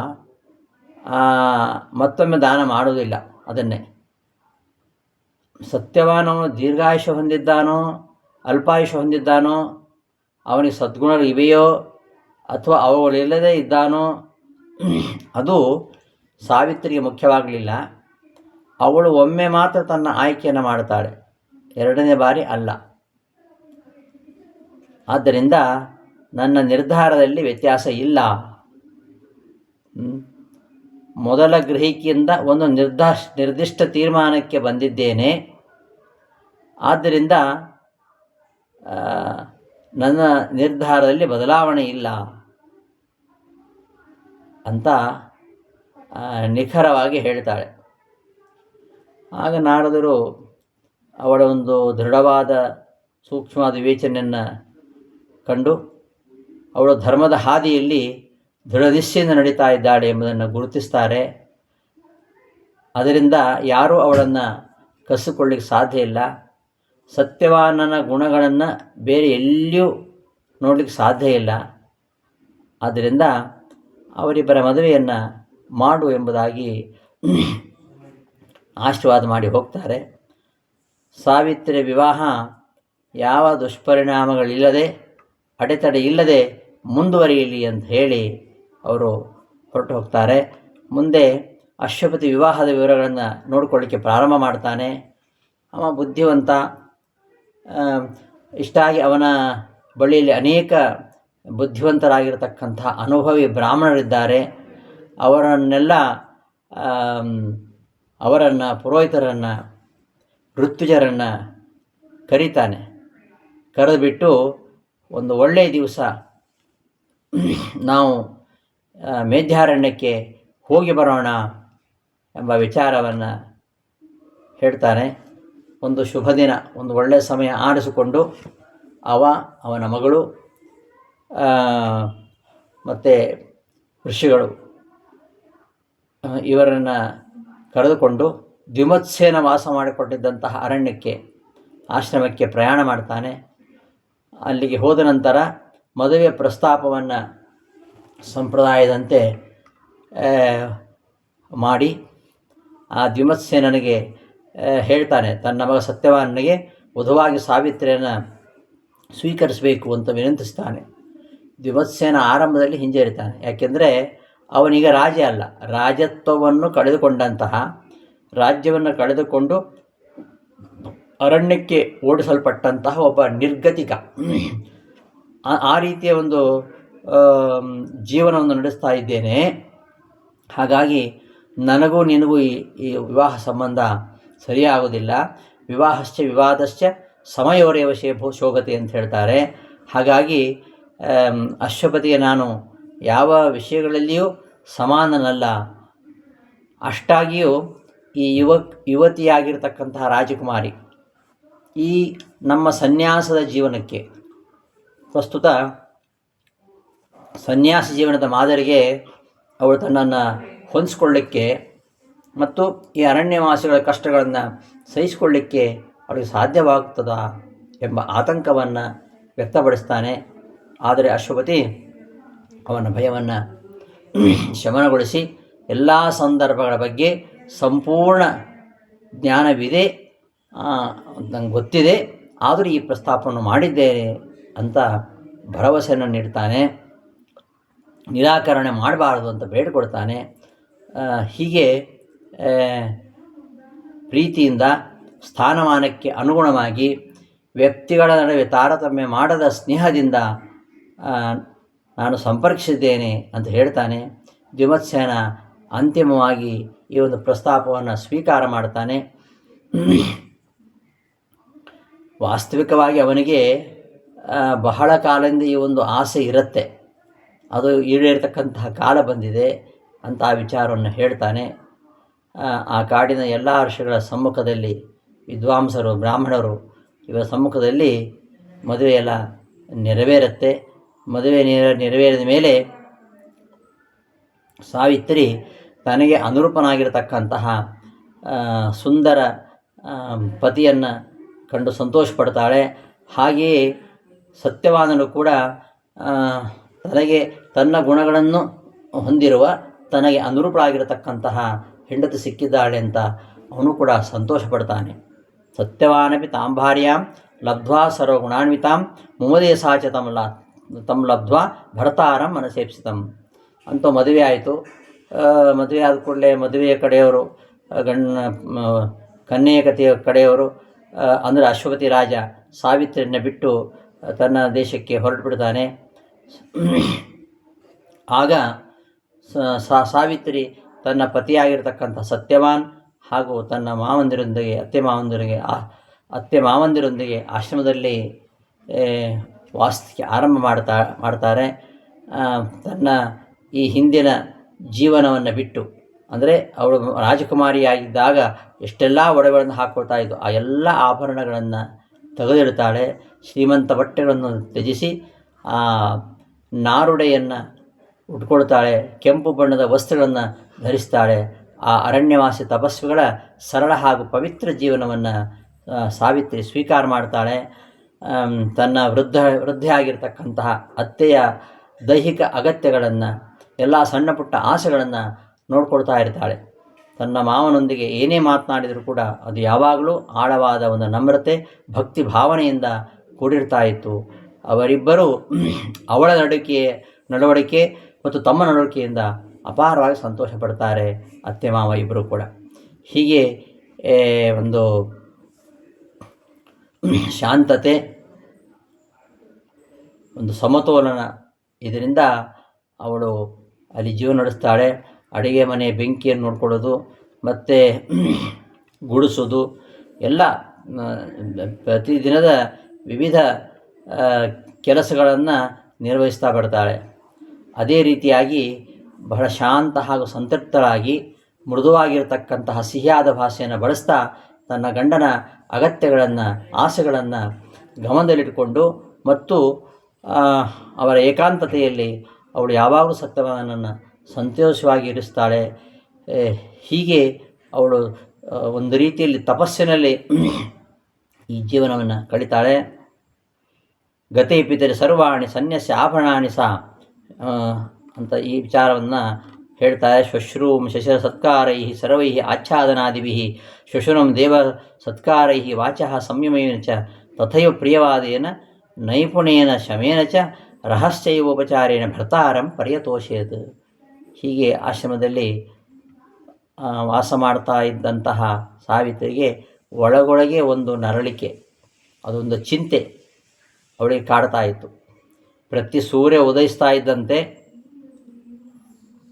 ಮತ್ತೊಮ್ಮೆ ದಾನ ಮಾಡುವುದಿಲ್ಲ. ಅದನ್ನೇ ಸತ್ಯವಾನವನು ದೀರ್ಘಾಯುಷ್ಯ ಹೊಂದಿದ್ದಾನೋ ಅಲ್ಪಾಯುಷ್ಯ ಹೊಂದಿದ್ದಾನೋ, ಅವನಿಗೆ ಸದ್ಗುಣಗಳು ಇವೆಯೋ ಅಥವಾ ಅವುಗಳಿಲ್ಲದೇ ಇದ್ದಾನೋ, ಅದು ಸಾವಿತ್ರಿಗೆ ಮುಖ್ಯವಾಗಲಿಲ್ಲ. ಅವಳು ಒಮ್ಮೆ ಮಾತ್ರ ತನ್ನ ಆಯ್ಕೆಯನ್ನು ಮಾಡ್ತಾಳೆ, 2ನೇ ಬಾರಿ ಅಲ್ಲ. ಆದ್ದರಿಂದ ನನ್ನ ನಿರ್ಧಾರದಲ್ಲಿ ವ್ಯತ್ಯಾಸ ಇಲ್ಲ. ಮೊದಲ ಗ್ರಹಿಕೆಯಿಂದ ಒಂದು ನಿರ್ದಿಷ್ಟ ತೀರ್ಮಾನಕ್ಕೆ ಬಂದಿದ್ದೇನೆ. ಆದ್ದರಿಂದ ನನ್ನ ನಿರ್ಧಾರದಲ್ಲಿ ಬದಲಾವಣೆ ಇಲ್ಲ ಅಂತ ನಿಖರವಾಗಿ ಹೇಳ್ತಾಳೆ. ಆಗ ನಾರದರು ಅವಳ ಒಂದು ದೃಢವಾದ ಸೂಕ್ಷ್ಮವಾದ ವಿವೇಚನೆಯನ್ನು ಕಂಡು ಅವಳು ಧರ್ಮದ ಹಾದಿಯಲ್ಲಿ ದೃಢನಿಶ್ಚೆಯಿಂದ ನಡೀತಾ ಇದ್ದಾಳೆ ಎಂಬುದನ್ನು ಗುರುತಿಸ್ತಾರೆ. ಅದರಿಂದ ಯಾರೂ ಅವಳನ್ನು ಕಸಿಕೊಳ್ಳಿಕ್ಕೆ ಸಾಧ್ಯ ಇಲ್ಲ. ಸತ್ಯವಾನನ ಗುಣಗಳನ್ನು ಬೇರೆ ಎಲ್ಲಿಯೂ ನೋಡಲಿಕ್ಕೆ ಸಾಧ್ಯ ಇಲ್ಲ. ಆದ್ದರಿಂದ ಅವರಿಬ್ಬರ ಮದುವೆಯನ್ನು ಮಾಡು ಎಂಬುದಾಗಿ ಆಶೀರ್ವಾದ ಮಾಡಿ ಹೋಗ್ತಾರೆ. ಸಾವಿತ್ರಿ ವಿವಾಹ ಯಾವ ದುಷ್ಪರಿಣಾಮಗಳಿಲ್ಲದೆ ಅಡೆತಡೆ ಇಲ್ಲದೆ ಮುಂದುವರಿಯಲಿ ಅಂತ ಹೇಳಿ ಅವರು ಹೊರಟು ಹೋಗ್ತಾರೆ. ಮುಂದೆ ಅಶ್ವಪತಿ ವಿವಾಹದ ವಿವರಗಳನ್ನು ನೋಡಿಕೊಳ್ಳಿಕ್ಕೆ ಪ್ರಾರಂಭ ಮಾಡ್ತಾನೆ. ಅವ ಬುದ್ಧಿವಂತ. ಇಷ್ಟಾಗಿ ಅವನ ಬಳಿಯಲ್ಲಿ ಅನೇಕ ಬುದ್ಧಿವಂತರಾಗಿರತಕ್ಕಂಥ ಅನುಭವಿ ಬ್ರಾಹ್ಮಣರಿದ್ದಾರೆ. ಅವರನ್ನು ಪುರೋಹಿತರನ್ನು ಋತ್ವಿಜರನ್ನು ಕರೀತಾನೆ. ಕರೆದುಬಿಟ್ಟು ಒಂದು ಒಳ್ಳೆಯ ದಿವಸ ನಾವು ಮೇಧ್ಯಾರಣ್ಯಕ್ಕೆ ಹೋಗಿ ಬರೋಣ ಎಂಬ ವಿಚಾರವನ್ನು ಹೇಳ್ತಾನೆ. ಒಂದು ಶುಭ ದಿನ, ಒಂದು ಒಳ್ಳೆಯ ಸಮಯ ಆರಿಸಿಕೊಂಡು ಅವನ ಮಗಳು ಮತ್ತು ಋಷಿಗಳು ಇವರನ್ನು ಕರೆದುಕೊಂಡು ದ್ಯುಮತ್ಸೇನ ವಾಸ ಮಾಡಿಕೊಂಡಿದ್ದಂತಹ ಅರಣ್ಯಕ್ಕೆ, ಆಶ್ರಮಕ್ಕೆ ಪ್ರಯಾಣ ಮಾಡ್ತಾನೆ. ಅಲ್ಲಿಗೆ ಹೋದ ನಂತರ ಮದುವೆ ಪ್ರಸ್ತಾಪವನ್ನು ಸಂಪ್ರದಾಯದಂತೆ ಮಾಡಿ ಆ ದ್ಯುಮತ್ಸೇನನಿಗೆ ಹೇಳ್ತಾನೆ. ತನ್ನ ಮಗ ಸತ್ಯವಾನನಿಗೆ ವಧುವಾಗಿ ಸಾವಿತ್ರಿಯನ್ನು ಸ್ವೀಕರಿಸಬೇಕು ಅಂತ ವಿನಂತಿಸ್ತಾನೆ. ದ್ಯುಮತ್ಸೇನ ಆರಂಭದಲ್ಲಿ ಹಿಂಜರಿತಾನೆ. ಯಾಕೆಂದರೆ ಅವನೀಗ ರಾಜ ಅಲ್ಲ, ರಾಜತ್ವವನ್ನು ಕಳೆದುಕೊಂಡಂತಹ, ರಾಜ್ಯವನ್ನು ಕಳೆದುಕೊಂಡು ಅರಣ್ಯಕ್ಕೆ ಓಡಿಸಲ್ಪಟ್ಟಂತಹ ಒಬ್ಬ ನಿರ್ಗತಿಕ. ಆ ರೀತಿಯ ಒಂದು ಜೀವನವನ್ನು ನಡೆಸ್ತಾ ಇದ್ದೇನೆ. ಹಾಗಾಗಿ ನನಗೂ ನಿನಗೂ ಈ ವಿವಾಹ ಸಂಬಂಧ ಸರಿಯಾಗುವುದಿಲ್ಲ. ವಿವಾಹಶ್ಚ ವಿವಾದಶ್ಚ ಸಮಯೋರೇವ ಶೋಭತೆ ಅಂತ ಹೇಳ್ತಾರೆ. ಹಾಗಾಗಿ ಅಶ್ವಪತಿಗೆ ನಾನು ಯಾವ ವಿಷಯಗಳಲ್ಲಿಯೂ ಸಮಾನನಲ್ಲ. ಅಷ್ಟಾಗಿಯೂ ಈ ಯುವತಿಯಾಗಿರ್ತಕ್ಕಂತಹ ರಾಜಕುಮಾರಿ ಈ ನಮ್ಮ ಸನ್ಯಾಸದ ಜೀವನಕ್ಕೆ, ಪ್ರಸ್ತುತ ಸನ್ಯಾಸ ಜೀವನದ ಮಾದರಿಗೆ ಅವಳು ತನ್ನನ್ನು ಹೊಂದಿಸ್ಕೊಳ್ಳಿಕ್ಕೆ ಮತ್ತು ಈ ಅರಣ್ಯವಾಸಿಗಳ ಕಷ್ಟಗಳನ್ನು ಸಹಿಸಿಕೊಳ್ಳಿಕ್ಕೆ ಅವಳಿಗೆ ಸಾಧ್ಯವಾಗ್ತದಾ ಎಂಬ ಆತಂಕವನ್ನು ವ್ಯಕ್ತಪಡಿಸ್ತಾನೆ. ಆದರೆ ಅಶ್ವಪತಿ ಅವನ ಭಯವನ್ನು ಶಮನಗೊಳಿಸಿ ಎಲ್ಲ ಸಂದರ್ಭಗಳ ಬಗ್ಗೆ ಸಂಪೂರ್ಣ ಜ್ಞಾನವಿದೆ, ನಂಗೆ ಗೊತ್ತಿದೆ, ಆದರೂ ಈ ಪ್ರಸ್ತಾಪವನ್ನು ಮಾಡಿದ್ದೇನೆ ಅಂತ ಭರವಸೆಯನ್ನು ನೀಡ್ತಾನೆ. ನಿರಾಕರಣೆ ಮಾಡಬಾರದು ಅಂತ ಬೇಡಿಕೊಡ್ತಾನೆ. ಹೀಗೆ ಪ್ರೀತಿಯಿಂದ ಸ್ಥಾನಮಾನಕ್ಕೆ ಅನುಗುಣವಾಗಿ ವ್ಯಕ್ತಿಗಳ ನಡುವೆ ತಾರತಮ್ಯ ಮಾಡದ ಸ್ನೇಹದಿಂದ ನಾನು ಸಂಪರ್ಕಿಸಿದ್ದೇನೆ ಅಂತ ಹೇಳ್ತಾನೆ. ದ್ಯುಮತ್ಸೇನ ಅಂತಿಮವಾಗಿ ಈ ಒಂದು ಪ್ರಸ್ತಾಪವನ್ನು ಸ್ವೀಕಾರ ಮಾಡ್ತಾನೆ. ವಾಸ್ತವಿಕವಾಗಿ ಅವನಿಗೆ ಬಹಳ ಕಾಲದಿಂದ ಈ ಒಂದು ಆಸೆ ಇರುತ್ತೆ, ಅದು ಈಡೇರತಕ್ಕಂತಹ ಕಾಲ ಬಂದಿದೆ ಅಂತ ಆ ವಿಚಾರವನ್ನು ಹೇಳ್ತಾನೆ. ಆ ಕಾಡಿನ ಎಲ್ಲ ಋಷಿಗಳ ಸಮ್ಮುಖದಲ್ಲಿ, ವಿದ್ವಾಂಸರು, ಬ್ರಾಹ್ಮಣರು ಇವರ ಸಮ್ಮುಖದಲ್ಲಿ ಮದುವೆಯೆಲ್ಲ ನೆರವೇರುತ್ತೆ. ಮದುವೆ ನೆರವೇರಿದ ಮೇಲೆ ಸಾವಿತ್ರಿ ತನಗೆ ಅನುರೂಪನಾಗಿರತಕ್ಕಂತಹ ಸುಂದರ ಪತಿಯನ್ನು ಕಂಡು ಸಂತೋಷಪಡ್ತಾಳೆ. ಹಾಗೆಯೇ ಸತ್ಯವಾನನು ಕೂಡ ತನಗೆ ತನ್ನ ಗುಣಗಳನ್ನು ಹೊಂದಿರುವ, ತನಗೆ ಅನುರೂಪರಾಗಿರತಕ್ಕಂತಹ ಹೆಂಡತಿ ಸಿಕ್ಕಿದ್ದಾಳೆ ಅಂತ ಅವನು ಕೂಡ ಸಂತೋಷ ಪಡ್ತಾನೆ. ಸತ್ಯವಾನಪಿ ತಾಂಭಾರ್ಯಾಂ ಲಬ್ಧ್ವಾ ಸರ್ವಗುಣಾನ್ವಿತಾಂ ಮುಮದೇ ಸಾಚ ತಮ್ಮ ಲಬ್ಧ್ವಾ ಭರ್ತಾರಂ ಮನಸೇಪ್ಸಿತಂ ಅಂತ ಮದುವೆ ಆಯಿತು. ಮದುವೆ ಆದ ಕೂಡಲೇ ಮದುವೆಯ ಕಡೆಯವರು, ಕನ್ಯೆಯ ಕಥೆಯ ಕಡೆಯವರು ಅಂದರೆ ಅಶ್ವಪತಿ ರಾಜ ಸಾವಿತ್ರಿಯನ್ನು ಬಿಟ್ಟು ತನ್ನ ದೇಶಕ್ಕೆ ಹೊರಟು ಬಿಡ್ತಾನೆ. ಆಗ ಸಾವಿತ್ರಿ ತನ್ನ ಪತಿಯಾಗಿರ್ತಕ್ಕಂಥ ಸತ್ಯವಾನ್ ಹಾಗೂ ತನ್ನ ಮಾವಂದಿರೊಂದಿಗೆ ಅತ್ತೆ ಮಾವಂದಿರೊಂದಿಗೆ ಆಶ್ರಮದಲ್ಲಿ ವಾಸಕ್ಕೆ ಆರಂಭ ಮಾಡ್ತಾರೆ. ತನ್ನ ಈ ಹಿಂದಿನ ಜೀವನವನ್ನು ಬಿಟ್ಟು, ಅಂದರೆ ಅವಳು ರಾಜಕುಮಾರಿಯಾಗಿದ್ದಾಗ ಎಷ್ಟೆಲ್ಲ ಒಡವೆಗಳನ್ನು ಹಾಕ್ಕೊಳ್ತಾ ಇದ್ದು ಆ ಎಲ್ಲ ಆಭರಣಗಳನ್ನು ತೆಗೆದಿಡ್ತಾಳೆ. ಶ್ರೀಮಂತ ಬಟ್ಟೆಗಳನ್ನು ತ್ಯಜಿಸಿ ಆ ನಾರುಡೆಯನ್ನು ಉಟ್ಕೊಳ್ತಾಳೆ. ಕೆಂಪು ಬಣ್ಣದ ವಸ್ತ್ರಗಳನ್ನು ಧರಿಸ್ತಾಳೆ. ಆ ಅರಣ್ಯವಾಸಿ ತಪಸ್ವಿಗಳ ಸರಳ ಹಾಗೂ ಪವಿತ್ರ ಜೀವನವನ್ನು ಸಾವಿತ್ರಿ ಸ್ವೀಕಾರ ಮಾಡ್ತಾಳೆ. ತನ್ನ ವೃದ್ಧೆಯಾಗಿರ್ತಕ್ಕಂತಹ ಅತ್ತೆಯ ದೈಹಿಕ ಅಗತ್ಯಗಳನ್ನು, ಎಲ್ಲ ಸಣ್ಣ ಪುಟ್ಟ ಆಸೆಗಳನ್ನು ನೋಡ್ಕೊಳ್ತಾ ಇರ್ತಾಳೆ. ತನ್ನ ಮಾವನೊಂದಿಗೆ ಏನೇ ಮಾತನಾಡಿದರೂ ಕೂಡ ಅದು ಯಾವಾಗಲೂ ಆಳವಾದ ಒಂದು ನಮ್ರತೆ, ಭಕ್ತಿ ಭಾವನೆಯಿಂದ ಕೂಡಿರ್ತಾ ಇತ್ತು. ಅವರಿಬ್ಬರೂ ಅವಳ ನಡವಳಿಕೆ ಮತ್ತು ತಮ್ಮ ನಡವಳಿಕೆಯಿಂದ ಅಪಾರವಾಗಿ ಸಂತೋಷ ಪಡ್ತಾರೆ, ಅತ್ತೆ ಮಾವ ಇಬ್ಬರು ಕೂಡ. ಹೀಗೆ ಒಂದು ಶಾಂತತೆ, ಒಂದು ಸಮತೋಲನ, ಇದರಿಂದ ಅವಳು ಅಲ್ಲಿ ಜೀವನ ನಡೆಸ್ತಾಳೆ. ಅಡುಗೆ ಮನೆ ಬೆಂಕಿಯನ್ನು ನೋಡ್ಕೊಳ್ಳೋದು ಮತ್ತು ಗುಡಿಸೋದು ಎಲ್ಲ ಪ್ರತಿದಿನದ ವಿವಿಧ ಕೆಲಸಗಳನ್ನು ನಿರ್ವಹಿಸ್ತಾ ಬರ್ತಾಳೆ. ಅದೇ ರೀತಿಯಾಗಿ ಬಹಳ ಶಾಂತ ಹಾಗೂ ಸಂತೃಪ್ತಳಾಗಿ ಮೃದುವಾಗಿರತಕ್ಕಂತಹ ಸಿಹಿಯಾದ ಭಾಷೆಯನ್ನು ಬಳಸ್ತಾ ತನ್ನ ಗಂಡನ ಅಗತ್ಯಗಳನ್ನು, ಆಸೆಗಳನ್ನು ಗಮನದಲ್ಲಿಟ್ಟುಕೊಂಡು ಮತ್ತು ಅವರ ಏಕಾಂತತೆಯಲ್ಲಿ ಅವಳು ಯಾವಾಗಲೂ ಸತ್ಯವಾನನ್ನು ಸಂತೋಷವಾಗಿ ಇರಿಸ್ತಾಳೆ. ಹೀಗೆ ಅವಳು ಒಂದು ರೀತಿಯಲ್ಲಿ ತಪಸ್ಸಿನಲ್ಲಿ ಈ ಜೀವನವನ್ನು ಕಳೀತಾಳೆ. ಗತೆ ಪಿತರಿ ಸರ್ವಾಣಿ ಸನ್ಯಸ್ಯ ಆಭರಣಾಣಿ ಸಹ ಅಂತ ಈ ವಿಚಾರವನ್ನು ಹೇಳ್ತಾರೆ. ಶ್ವಶ್ರೂಂ ಶಶರ ಸತ್ಕಾರೈ ಸರ್ವೈ ಆಚ್ಛಾದನಾದಿಭಿ ಶ್ವಶುರಂ ದೇವ ಸತ್ಕಾರೈ ವಾಚಃ ಸಂಯಮೇನ ಚ ತಥೈವ ಪ್ರಿಯವಾದೇನ ನೈಪುಣ್ಯೇನ ಶಮೇನ ಚ ರಹಸ್ಯೈವೋಪಚಾರೇಣ ಭರ್ತಾರಂ ಪರ್ಯತೋಷೇತ್. ಹೀಗೆ ಆಶ್ರಮದಲ್ಲಿ ವಾಸ ಮಾಡ್ತಾ ಇದ್ದಂತಹ ಸಾವಿತ್ರಿಗೆ ಒಳಗೊಳಗೆ ಒಂದು ನರಳಿಕೆ, ಅದೊಂದು ಚಿಂತೆ ಅವಳಿಗೆ ಕಾಡ್ತಾ ಇತ್ತು. ಪ್ರತಿ ಸೂರ್ಯ ಉದಯಿಸ್ತಾ ಇದ್ದಂತೆ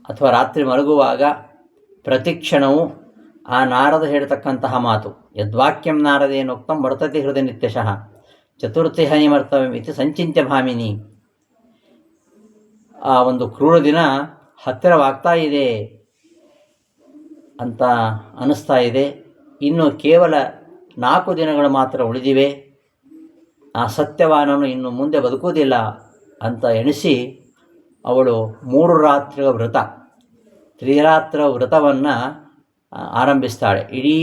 ಅಥವಾ ರಾತ್ರಿ ಮಲಗುವಾಗ ಪ್ರತಿ ಕ್ಷಣವೂ ಆ ನಾರದ ಹೇಳ್ತಕ್ಕಂತಹ ಮಾತು, ಯದ್ವಾಕ್ಯಂ ನಾರದೇನೋಕ್ತಂ ವರ್ತತೆ ಹೃದಯ ನಿತ್ಯಶಃ ಚತುರ್ಥಿ ಹನಿಮರ್ತವ್ಯಂ ಇತಿ ಸಂಚಿತ್ಯ ಭಾಮಿನಿ. ಆ ಒಂದು ಕ್ರೂರ ದಿನ ಹತ್ತಿರವಾಗ್ತಾ ಇದೆ ಅಂತ ಅನ್ನಿಸ್ತಾ ಇದೆ. ಇನ್ನು ಕೇವಲ 4 ದಿನಗಳು ಮಾತ್ರ ಉಳಿದಿವೆ. ಆ ಸತ್ಯವಾನನು ಇನ್ನು ಮುಂದೆ ಬದುಕುವುದಿಲ್ಲ ಅಂತ ಎಣಿಸಿ ಅವಳು 3 ರಾತ್ರಿಗಳ ವ್ರತ, ತ್ರಿರಾತ್ರ ವ್ರತವನ್ನು ಆರಂಭಿಸ್ತಾಳೆ. ಇಡೀ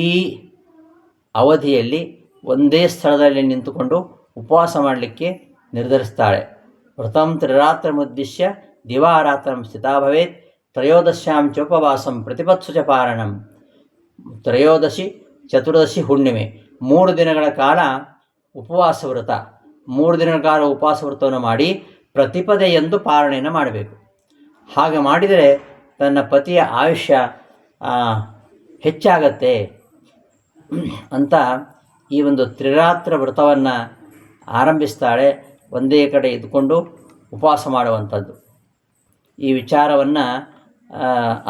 ಅವಧಿಯಲ್ಲಿ ಒಂದೇ ಸ್ಥಳದಲ್ಲಿ ನಿಂತುಕೊಂಡು ಉಪವಾಸ ಮಾಡಲಿಕ್ಕೆ ನಿರ್ಧರಿಸ್ತಾಳೆ. ವ್ರತಂ ತ್ರಿರಾತ್ರಮುದ್ದೇಶ್ಯ ದಿವಾರಾತ್ರಂ ಸ್ಥಿತಾ ಭವೇತ್ ತ್ರಯೋದಶ್ಯಾಂ ಚೋಪವಾಸಂ ಪ್ರತಿಪತ್ಸು ಚ ಪಾರಣಂ. ತ್ರಯೋದಶಿ, ಚತುರ್ದಶಿ, ಹುಣ್ಣಿಮೆ 3 ದಿನಗಳ ಕಾಲ ಉಪವಾಸ ವ್ರತ, 3 ದಿನಗಳ ಕಾಲ ಉಪವಾಸ ವ್ರತವನ್ನು ಮಾಡಿ ಪ್ರತಿಪದೆಯೆಂದು ಪಾರಣೆಯನ್ನು ಮಾಡಬೇಕು. ಹಾಗೆ ಮಾಡಿದರೆ ತನ್ನ ಪತಿಯ ಆಯುಷ್ಯ ಹೆಚ್ಚಾಗತ್ತೆ ಅಂತ ಈ ಒಂದು ತ್ರಿರಾತ್ರ ವ್ರತವನ್ನು ಆರಂಭಿಸ್ತಾಳೆ. ಒಂದೇ ಕಡೆ ಇದ್ದುಕೊಂಡು ಉಪವಾಸ ಮಾಡುವಂಥದ್ದು. ಈ ವಿಚಾರವನ್ನು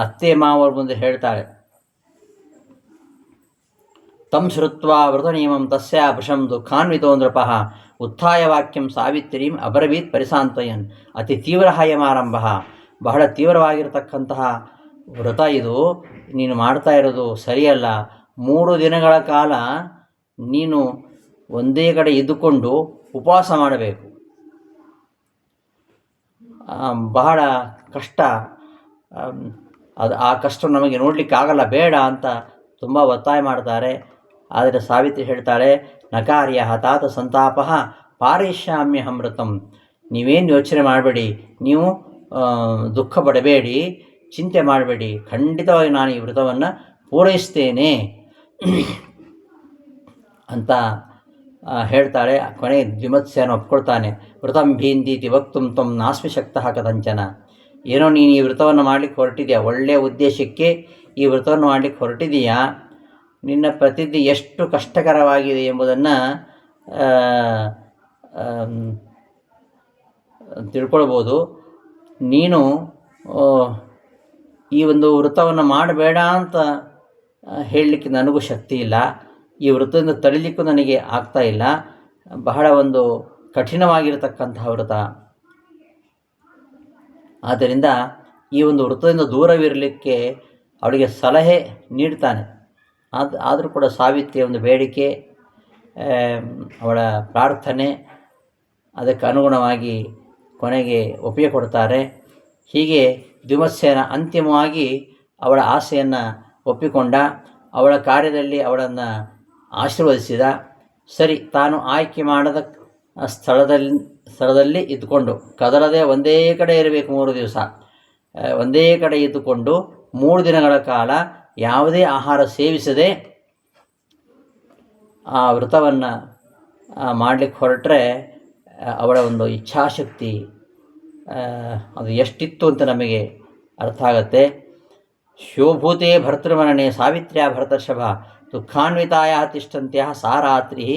ಅತ್ತೆ ಮಾವರ ಮುಂದೆ ಹೇಳ್ತಾಳೆ. ತಂ ಶ್ರುತ್ವಾ ವ್ರತ ನಿಯಮಂ ತಸ್ಯಾ ಭೃಶಂ ದುಃಖಾನ್ವಿತೋ ನೃಪಃ ಉತ್ಥಾಯ ವಾಕ್ಯಂ ಸಾವಿತ್ರೀಂ ಅಬ್ರವೀತ್ ಪರಿಸಾಂತ್ವಯನ್. ಅತಿ ತೀವ್ರ ಹಯಮಾರಂಭ, ಬಹಳ ತೀವ್ರವಾಗಿರತಕ್ಕಂತಹ ವ್ರತ ಇದು, ನೀನು ಮಾಡ್ತಾ ಇರೋದು ಸರಿಯಲ್ಲ. 3 ದಿನಗಳ ಕಾಲ ನೀನು ಒಂದೇ ಕಡೆ ಇದ್ದುಕೊಂಡು ಉಪವಾಸ ಮಾಡಬೇಕು, ಬಹಳ ಕಷ್ಟ, ಆ ಕಷ್ಟ ನಮಗೆ ನೋಡಲಿಕ್ಕಾಗಲ್ಲ, ಬೇಡ ಅಂತ ತುಂಬ ಒತ್ತಾಯ ಮಾಡ್ತಾರೆ. ಆದರೆ ಸಾವಿತ್ರಿ ಹೇಳ್ತಾಳೆ, ನಕಾರ್ಯ ತಾತ ಸಂತಾಪ ಪಾರಯಿಷ್ಯಾಮ್ಯಹಂ ವ್ರತಂ. ನೀವೇನು ಯೋಚನೆ ಮಾಡಬೇಡಿ, ನೀವು ದುಃಖ ಪಡಬೇಡಿ, ಚಿಂತೆ ಮಾಡಬೇಡಿ, ಖಂಡಿತವಾಗಿ ನಾನು ಈ ವ್ರತವನ್ನು ಪೂರೈಸ್ತೇನೆ ಅಂತ ಹೇಳ್ತಾಳೆ. ಕೊನೆಗೆ ದ್ವಿಮತ್ಸ್ಯನ ಒಪ್ಕೊಳ್ತಾನೆ. ವ್ರತಂ ಭೀಂದೀತಿ ವಕ್ತುಂ ತ್ವಂ ನಾಸ್ಮಿ ಶಕ್ತಃ ಕಥಂಚನ. ಏನೋ ನೀನು ಈ ವ್ರತವನ್ನು ಮಾಡಲಿಕ್ಕೆ ಹೊರಟಿದೆಯಾ, ಒಳ್ಳೆಯ ಉದ್ದೇಶಕ್ಕೆ ಈ ವ್ರತವನ್ನು ಮಾಡಲಿಕ್ಕೆ ಹೊರಟಿದೆಯಾ, ನಿನ್ನ ಪ್ರತಿಜ್ಞೆ ಎಷ್ಟು ಕಷ್ಟಕರವಾಗಿದೆ ಎಂಬುದನ್ನು ತಿಳ್ಕೊಳ್ಬೋದು. ನೀನು ಈ ಒಂದು ವ್ರತವನ್ನು ಮಾಡಬೇಡ ಅಂತ ಹೇಳಲಿಕ್ಕೆ ನನಗೂ ಶಕ್ತಿ ಇಲ್ಲ, ಈ ವೃತ್ತದಿಂದ ತಡಿಲಿಕ್ಕೂ ನನಗೆ ಆಗ್ತಾ ಇಲ್ಲ, ಬಹಳ ಒಂದು ಕಠಿಣವಾಗಿರತಕ್ಕಂತಹ ವ್ರತ. ಆದ್ದರಿಂದ ಈ ಒಂದು ವೃತ್ತದಿಂದ ದೂರವಿರಲಿಕ್ಕೆ ಅವಳಿಗೆ ಸಲಹೆ ನೀಡ್ತಾನೆ. ಆದರೂ ಕೂಡ ಸಾವಿತ್ರಿಯ ಒಂದು ಬೇಡಿಕೆ, ಅವಳ ಪ್ರಾರ್ಥನೆ, ಅದಕ್ಕೆ ಅನುಗುಣವಾಗಿ ಕೊನೆಗೆ ಒಪ್ಪಿಗೆ ಕೊಡ್ತಾರೆ. ಹೀಗೆ ದ್ಯುಮತ್ಸೇನ ಅಂತಿಮವಾಗಿ ಅವಳ ಆಸೆಯನ್ನು ಒಪ್ಪಿಕೊಂಡ. ಅವಳ ಕಾರ್ಯದಲ್ಲಿ ಅವಳನ್ನು ಆಶೀರ್ವದಿಸಿದ. ಸರಿ, ತಾನು ಆಯ್ಕೆ ಮಾಡದ ಸ್ಥಳದಲ್ಲಿ ಇದ್ದುಕೊಂಡು, ಕದಲದೆ ಒಂದೇ ಕಡೆ ಇರಬೇಕು 3 ದಿವಸ, ಒಂದೇ ಕಡೆ ಇದ್ದುಕೊಂಡು 3 ದಿನಗಳ ಕಾಲ ಯಾವುದೇ ಆಹಾರ ಸೇವಿಸದೆ ಆ ವ್ರತವನ್ನು ಮಾಡಲಿಕ್ಕೆ ಹೊರಟ್ರೆ ಅವಳ ಒಂದು ಇಚ್ಛಾಶಕ್ತಿ ಅದು ಎಷ್ಟಿತ್ತು ಅಂತ ನಮಗೆ ಅರ್ಥ ಆಗುತ್ತೆ. ಶೋಭೂತೆ ಭರ್ತೃಮರಣೆ ಸಾವಿತ್ರ್ಯ ಭರತರ್ಷಭ ದುಃಖಾನ್ವಿತಾಯ ತಿಷ್ಠಂತ್ಯ ಸಾ ರಾತ್ರಿ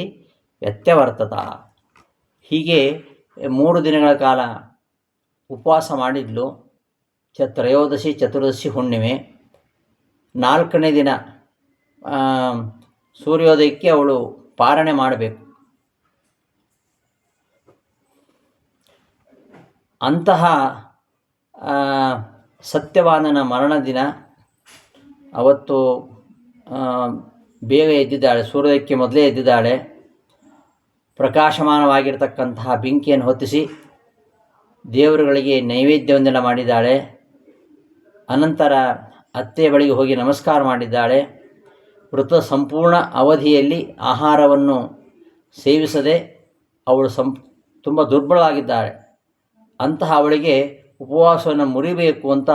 ವ್ಯತ್ಯವರ್ತತ. ಹೀಗೆ 3 ದಿನಗಳ ಕಾಲ ಉಪವಾಸ ಮಾಡಿದ್ಲು. ತ್ರಯೋದಶಿ, ಚತುರ್ದಶಿ, ಹುಣ್ಣಿಮೆ. 4ನೇ ದಿನ ಸೂರ್ಯೋದಯಕ್ಕೆ ಅವಳು ಪಾರಣೆ ಮಾಡಬೇಕು. ಅಂತಹ ಸತ್ಯವಾನನ ಮರಣ ದಿನ. ಅವತ್ತು ಬೇಗ ಎದ್ದಿದ್ದಾಳೆ, ಸೂರ್ಯೋದಯಕ್ಕೆ ಮೊದಲೇ ಎದ್ದಿದ್ದಾಳೆ. ಪ್ರಕಾಶಮಾನವಾಗಿರ್ತಕ್ಕಂತಹ ಬೆಂಕಿಯನ್ನು ಹೊತ್ತಿಸಿ ದೇವರುಗಳಿಗೆ ನೈವೇದ್ಯವನ್ನೆಲ್ಲ ಮಾಡಿದ್ದಾಳೆ. ಅನಂತರ ಅತ್ತೆಯ ಬಳಿಗೆ ಹೋಗಿ ನಮಸ್ಕಾರ ಮಾಡಿದ್ದಾಳೆ. ವೃತದ ಸಂಪೂರ್ಣ ಅವಧಿಯಲ್ಲಿ ಆಹಾರವನ್ನು ಸೇವಿಸದೆ ಅವಳು ತುಂಬ ದುರ್ಬಲವಾಗಿದ್ದಾಳೆ. ಅಂತಹ ಅವಳಿಗೆ ಉಪವಾಸವನ್ನು ಮುರಿಬೇಕು ಅಂತ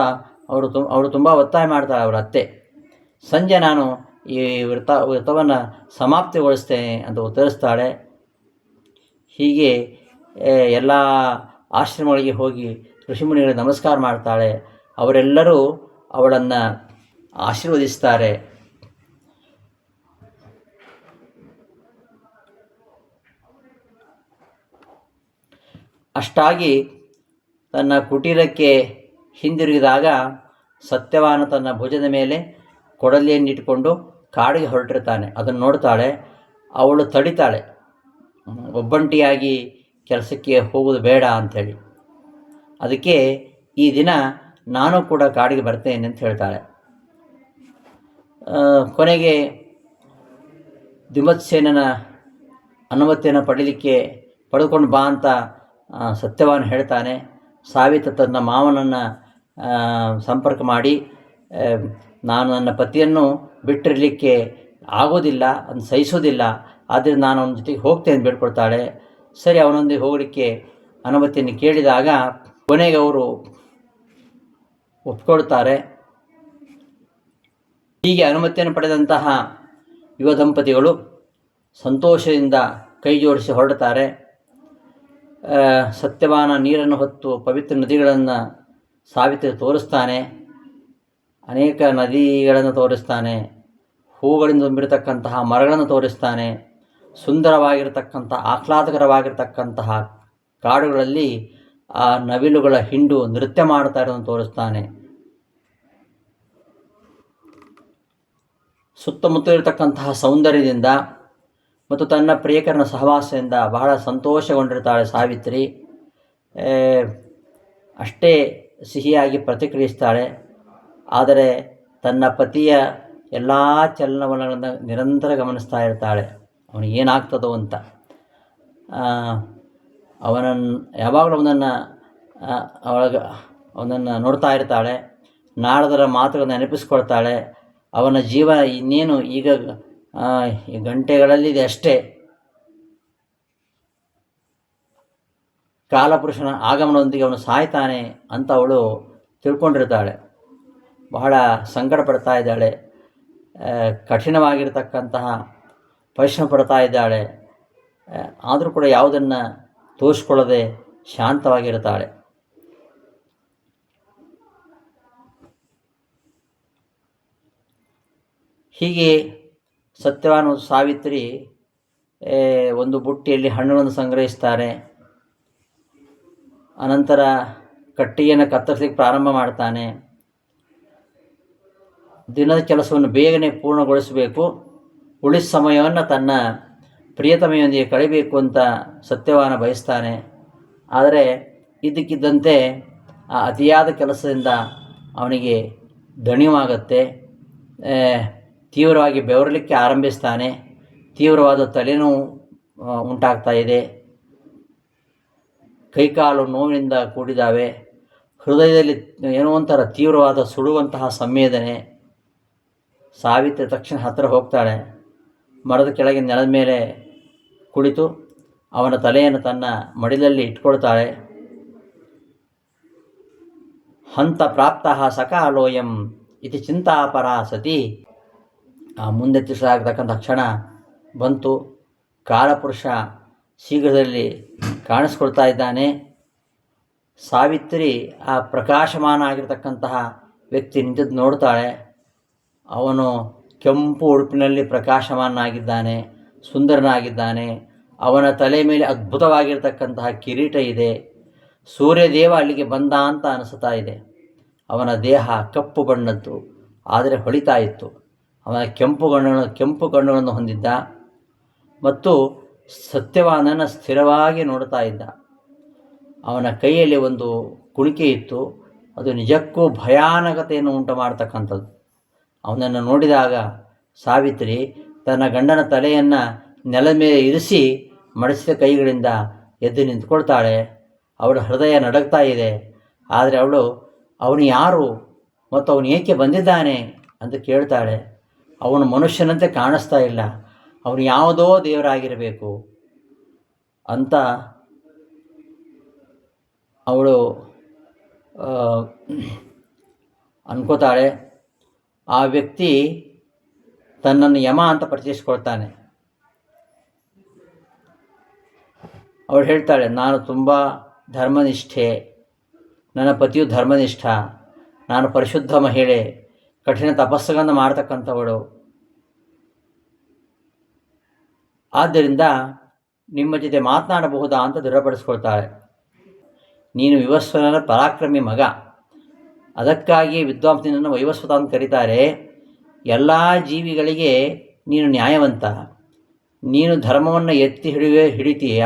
ಅವಳು ತುಂಬ ಒತ್ತಾಯ ಮಾಡ್ತಾಳೆ ಅವರ ಅತ್ತೆ. ಸಂಜೆ ನಾನು ಈ ವ್ರತವನ್ನು ಸಮಾಪ್ತಿಗೊಳಿಸ್ತೇನೆ ಅಂತ ಉತ್ತರಿಸ್ತಾಳೆ. ಹೀಗೆ ಎಲ್ಲ ಆಶ್ರಮಗಳಿಗೆ ಹೋಗಿ ಋಷಿಮುನಿಗಳಿಗೆ ನಮಸ್ಕಾರ ಮಾಡ್ತಾಳೆ. ಅವರೆಲ್ಲರೂ ಅವಳನ್ನು ಆಶೀರ್ವದಿಸ್ತಾರೆ. ಅಷ್ಟಾಗಿ ತನ್ನ ಕುಟೀರಕ್ಕೆ ಹಿಂದಿರುಗಿದಾಗ ಸತ್ಯವಾನ ತನ್ನ ಭುಜದ ಮೇಲೆ ಕೊಡಲಿಯನ್ನಿಟ್ಟುಕೊಂಡು ಕಾಡಿಗೆ ಹೊರಟಿರ್ತಾನೆ. ಅದನ್ನು ನೋಡ್ತಾಳೆ. ಅವಳು ತಡಿತಾಳೆ, ಒಬ್ಬಂಟಿಯಾಗಿ ಕೆಲಸಕ್ಕೆ ಹೋಗೋದು ಬೇಡ ಅಂಥೇಳಿ. ಅದಕ್ಕೆ ಈ ದಿನ ನಾನು ಕೂಡ ಕಾಡಿಗೆ ಬರ್ತೇನೆ ಅಂತ ಹೇಳ್ತಾಳೆ. ಕೊನೆಗೆ ದ್ಯುಮತ್ಸೇನನ ಅನುಮತಿಯನ್ನು ಪಡೆದುಕೊಂಡು ಬಾ ಅಂತ ಸತ್ಯವಾನ ಹೇಳ್ತಾನೆ. ಸಾವಿತ್ರ ತನ್ನ ಮಾವನನ್ನು ಸಂಪರ್ಕ ಮಾಡಿ, ನಾನು ನನ್ನ ಪತಿಯನ್ನು ಬಿಟ್ಟಿರಲಿಕ್ಕೆ ಆಗೋದಿಲ್ಲ, ಅಂತ ಸಹಿಸೋದಿಲ್ಲ, ಆದ್ದರಿಂದ ನಾನು ಅವನ ಜೊತೆಗೆ ಹೋಗ್ತೇನೆ ಬೇಡ್ಕೊಳ್ತಾಳೆ. ಸರಿ, ಅವನೊಂದಿಗೆ ಹೋಗಲಿಕ್ಕೆ ಅನುಮತಿಯನ್ನು ಕೇಳಿದಾಗ ಕೊನೆಗೆ ಅವರು ಒಪ್ಕೊಳ್ತಾರೆ. ಹೀಗೆ ಅನುಮತಿಯನ್ನು ಪಡೆದಂತಹ ಯುವ ದಂಪತಿಗಳು ಸಂತೋಷದಿಂದ ಕೈ ಜೋಡಿಸಿ ಹೊರಡ್ತಾರೆ. ಸತ್ಯವಾನ ನೀರನ್ನು ಹೊತ್ತು ಪವಿತ್ರ ನದಿಗಳನ್ನು ಸಾವಿತ್ರಿ ತೋರಿಸ್ತಾನೆ. ಅನೇಕ ನದಿಗಳನ್ನು ತೋರಿಸ್ತಾನೆ. ಹೂಗಳಿಂದ ತುಂಬಿರತಕ್ಕಂತಹ ಮರಗಳನ್ನು ತೋರಿಸ್ತಾನೆ. ಸುಂದರವಾಗಿರತಕ್ಕಂಥ ಆಹ್ಲಾದಕರವಾಗಿರ್ತಕ್ಕಂತಹ ಕಾಡುಗಳಲ್ಲಿ ಆ ನವಿಲುಗಳ ಹಿಂಡು ನೃತ್ಯ ಮಾಡ್ತಾ ಇರೋದನ್ನು ತೋರಿಸ್ತಾನೆ. ಸುತ್ತಮುತ್ತ ಇರತಕ್ಕಂತಹ ಸೌಂದರ್ಯದಿಂದ ಮತ್ತು ತನ್ನ ಪ್ರಿಯಕರನ ಸಹವಾಸದಿಂದ ಬಹಳ ಸಂತೋಷಗೊಂಡಿರ್ತಾಳೆ ಸಾವಿತ್ರಿ. ಅಷ್ಟೇ ಸಿಹಿಯಾಗಿ ಪ್ರತಿಕ್ರಿಯಿಸ್ತಾಳೆ. ಆದರೆ ತನ್ನ ಪತಿಯ ಎಲ್ಲ ಚಲನವಲನಗಳನ್ನು ನಿರಂತರ ಗಮನಿಸ್ತಾ ಇರ್ತಾಳೆ. ಅವನಿಗೇನಾಗ್ತದೋ ಅಂತ. ಯಾವಾಗಲೂ ಅವನನ್ನು ನೋಡ್ತಾ ಇರ್ತಾಳೆ. ನಾರದರ ಮಾತುಗಳನ್ನು ನೆನಪಿಸ್ಕೊಳ್ತಾಳೆ. ಅವನ ಜೀವ ಇನ್ನೇನು ಈಗ ಗಂಟೆಗಳಲ್ಲಿದೆ ಅಷ್ಟೇ. ಕಾಲಪುರುಷನ ಆಗಮನದೊಂದಿಗೆ ಅವನು ಸಾಯ್ತಾನೆ ಅಂತ ಅವಳು ತಿಳ್ಕೊಂಡಿರ್ತಾಳೆ. ಬಹಳ ಸಂಕಟ ಪಡ್ತಾ ಇದ್ದಾಳೆ. ಕಠಿಣವಾಗಿರ್ತಕ್ಕಂತಹ ಪರಿಶ್ರಮ ಪಡ್ತಾ ಇದ್ದಾಳೆ. ಆದರೂ ಕೂಡ ಯಾವುದನ್ನು ತೋರಿಸ್ಕೊಳ್ಳದೆ ಶಾಂತವಾಗಿರ್ತಾಳೆ. ಹೀಗೆ ಸತ್ಯವಾನ ಸಾವಿತ್ರಿ ಒಂದು ಬುಟ್ಟಿಯಲ್ಲಿ ಹಣ್ಣುಗಳನ್ನು ಸಂಗ್ರಹಿಸ್ತಾರೆ. ಅನಂತರ ಕಟ್ಟಿಗೆಯನ್ನು ಕತ್ತರಿಸಲಿಕ್ಕೆ ಪ್ರಾರಂಭ ಮಾಡ್ತಾನೆ. ದಿನದ ಕೆಲಸವನ್ನು ಬೇಗನೆ ಪೂರ್ಣಗೊಳಿಸಬೇಕು, ಉಳಿದ ಸಮಯವನ್ನು ತನ್ನ ಪ್ರಿಯತಮೆಯೊಂದಿಗೆ ಕಳೆಯಬೇಕು ಅಂತ ಸತ್ಯವಾನ ಬಯಸ್ತಾನೆ. ಆದರೆ ಇದ್ದಕ್ಕಿದ್ದಂತೆ ಆ ಅತಿಯಾದ ಕೆಲಸದಿಂದ ಅವನಿಗೆ ದಣಿವಾಗತ್ತೆ, ತೀವ್ರವಾಗಿ ಬೆವರಲಿಕ್ಕೆ ಆರಂಭಿಸ್ತಾನೆ, ತೀವ್ರವಾದ ತಲೆನೋವು ಉಂಟಾಗ್ತಾ ಇದೆ, ಕೈಕಾಲು ನೋವಿನಿಂದ ಕೂಡಿದ್ದಾವೆ, ಹೃದಯದಲ್ಲಿ ಏನೋ ಒಂಥರ ತೀವ್ರವಾದ ಸುಡುವಂತಹ ಸಂವೇದನೆ. ಸಾವಿತ್ರಿ ತಕ್ಷಣ ಹತ್ತಿರ ಹೋಗ್ತಾಳೆ, ಮರದ ಕೆಳಗೆ ನೆಲದ ಮೇಲೆ ಕುಳಿತು ಅವನ ತಲೆಯನ್ನು ತನ್ನ ಮಡಿಲಲ್ಲಿ ಇಟ್ಕೊಳ್ತಾಳೆ. ಹಂತ ಪ್ರಾಪ್ತಃ ಸಕಾಲೋಯಂ ಇತಿ ಚಿಂತಾಪರ ಸತಿ. ಆ ಮುಂದೆ ತಿಳಿಸಲಾಗತಕ್ಕಂಥ ಕ್ಷಣ ಬಂತು. ಕಾಲಪುರುಷ ಶೀಘ್ರದಲ್ಲಿ ಕಾಣಿಸ್ಕೊಳ್ತಾ ಇದ್ದಾನೆ. ಸಾವಿತ್ರಿ ಆ ಪ್ರಕಾಶಮಾನ ಆಗಿರ್ತಕ್ಕಂತಹ ವ್ಯಕ್ತಿ ನಿಂತಿದ್ದು ನೋಡ್ತಾಳೆ. ಅವನು ಕೆಂಪು ಉಡುಪಿನಲ್ಲಿ ಪ್ರಕಾಶಮಾನನಾಗಿದ್ದಾನೆ, ಸುಂದರನಾಗಿದ್ದಾನೆ. ಅವನ ತಲೆ ಮೇಲೆ ಅದ್ಭುತವಾಗಿರ್ತಕ್ಕಂತಹ ಕಿರೀಟ ಇದೆ. ಸೂರ್ಯದೇವ ಅಲ್ಲಿಗೆ ಬಂದ ಅಂತ ಅನಿಸ್ತಾ ಇದೆ. ಅವನ ದೇಹ ಕಪ್ಪು ಬಣ್ಣದ್ದು, ಆದರೆ ಹೊಳಿತಾ ಇತ್ತು. ಅವನ ಕೆಂಪು ಕಣ್ಣುಗಳನ್ನು ಹೊಂದಿದ್ದ ಮತ್ತು ಸತ್ಯವಾನನ ಸ್ಥಿರವಾಗಿ ನೋಡ್ತಾ ಇದ್ದ. ಅವನ ಕೈಯಲ್ಲಿ ಒಂದು ಕುಣಿಕೆ ಇತ್ತು, ಅದು ನಿಜಕ್ಕೂ ಭಯಾನಕತೆಯನ್ನು ಉಂಟು ಮಾಡತಕ್ಕಂಥದ್ದು. ಅವನನ್ನು ನೋಡಿದಾಗ ಸಾವಿತ್ರಿ ತನ್ನ ಗಂಡನ ತಲೆಯನ್ನು ನೆಲದ ಮೇಲೆ ಇರಿಸಿ ಮಡಿಸಿದ ಕೈಗಳಿಂದ ಎದ್ದು ನಿಂತ್ಕೊಳ್ತಾಳೆ. ಅವಳ ಹೃದಯ ನಡಗ್ತಾ ಇದೆ. ಆದರೆ ಅವನು ಯಾರು ಮತ್ತು ಅವನು ಏಕೆ ಬಂದಿದ್ದಾನೆ ಅಂತ ಕೇಳ್ತಾಳೆ. ಅವನು ಮನುಷ್ಯನಂತೆ ಕಾಣಿಸ್ತಾ ಇಲ್ಲ, ಅವನು ಯಾವುದೋ ದೇವರಾಗಿರಬೇಕು ಅಂತ ಅವಳು ಅನ್ಕೋತಾಳೆ. ಆ ವ್ಯಕ್ತಿ ತನ್ನನ್ನು ಯಮ ಅಂತ ಪರಿಚಯಿಸ್ಕೊಳ್ತಾನೆ. ಅವಳು ಹೇಳ್ತಾಳೆ, ನಾನು ತುಂಬ ಧರ್ಮನಿಷ್ಠೆ, ನನ್ನ ಪತಿಯು ಧರ್ಮನಿಷ್ಠ, ನಾನು ಪರಿಶುದ್ಧ ಮಹಿಳೆ, ಕಠಿಣ ತಪಸ್ಸುಗಳನ್ನು ಮಾಡ್ತಕ್ಕಂಥವಳು. ಆದ್ದರಿಂದ ನಿಮ್ಮ ಜೊತೆ ಮಾತನಾಡಬಹುದಾ ಅಂತ ದೃಢಪಡಿಸ್ಕೊಳ್ತಾಳೆ. ನೀನು ವಿವಸ್ವನ ಪರಾಕ್ರಮಿ ಮಗ, ಅದಕ್ಕಾಗಿ ವಿದ್ವಾಂಸನನ್ನು ವೈವಸ್ವತ ಅಂತ ಕರೀತಾರೆ. ಎಲ್ಲ ಜೀವಿಗಳಿಗೆ ನೀನು ನ್ಯಾಯವಂತ, ನೀನು ಧರ್ಮವನ್ನು ಎತ್ತಿ ಹಿಡಿತೀಯ.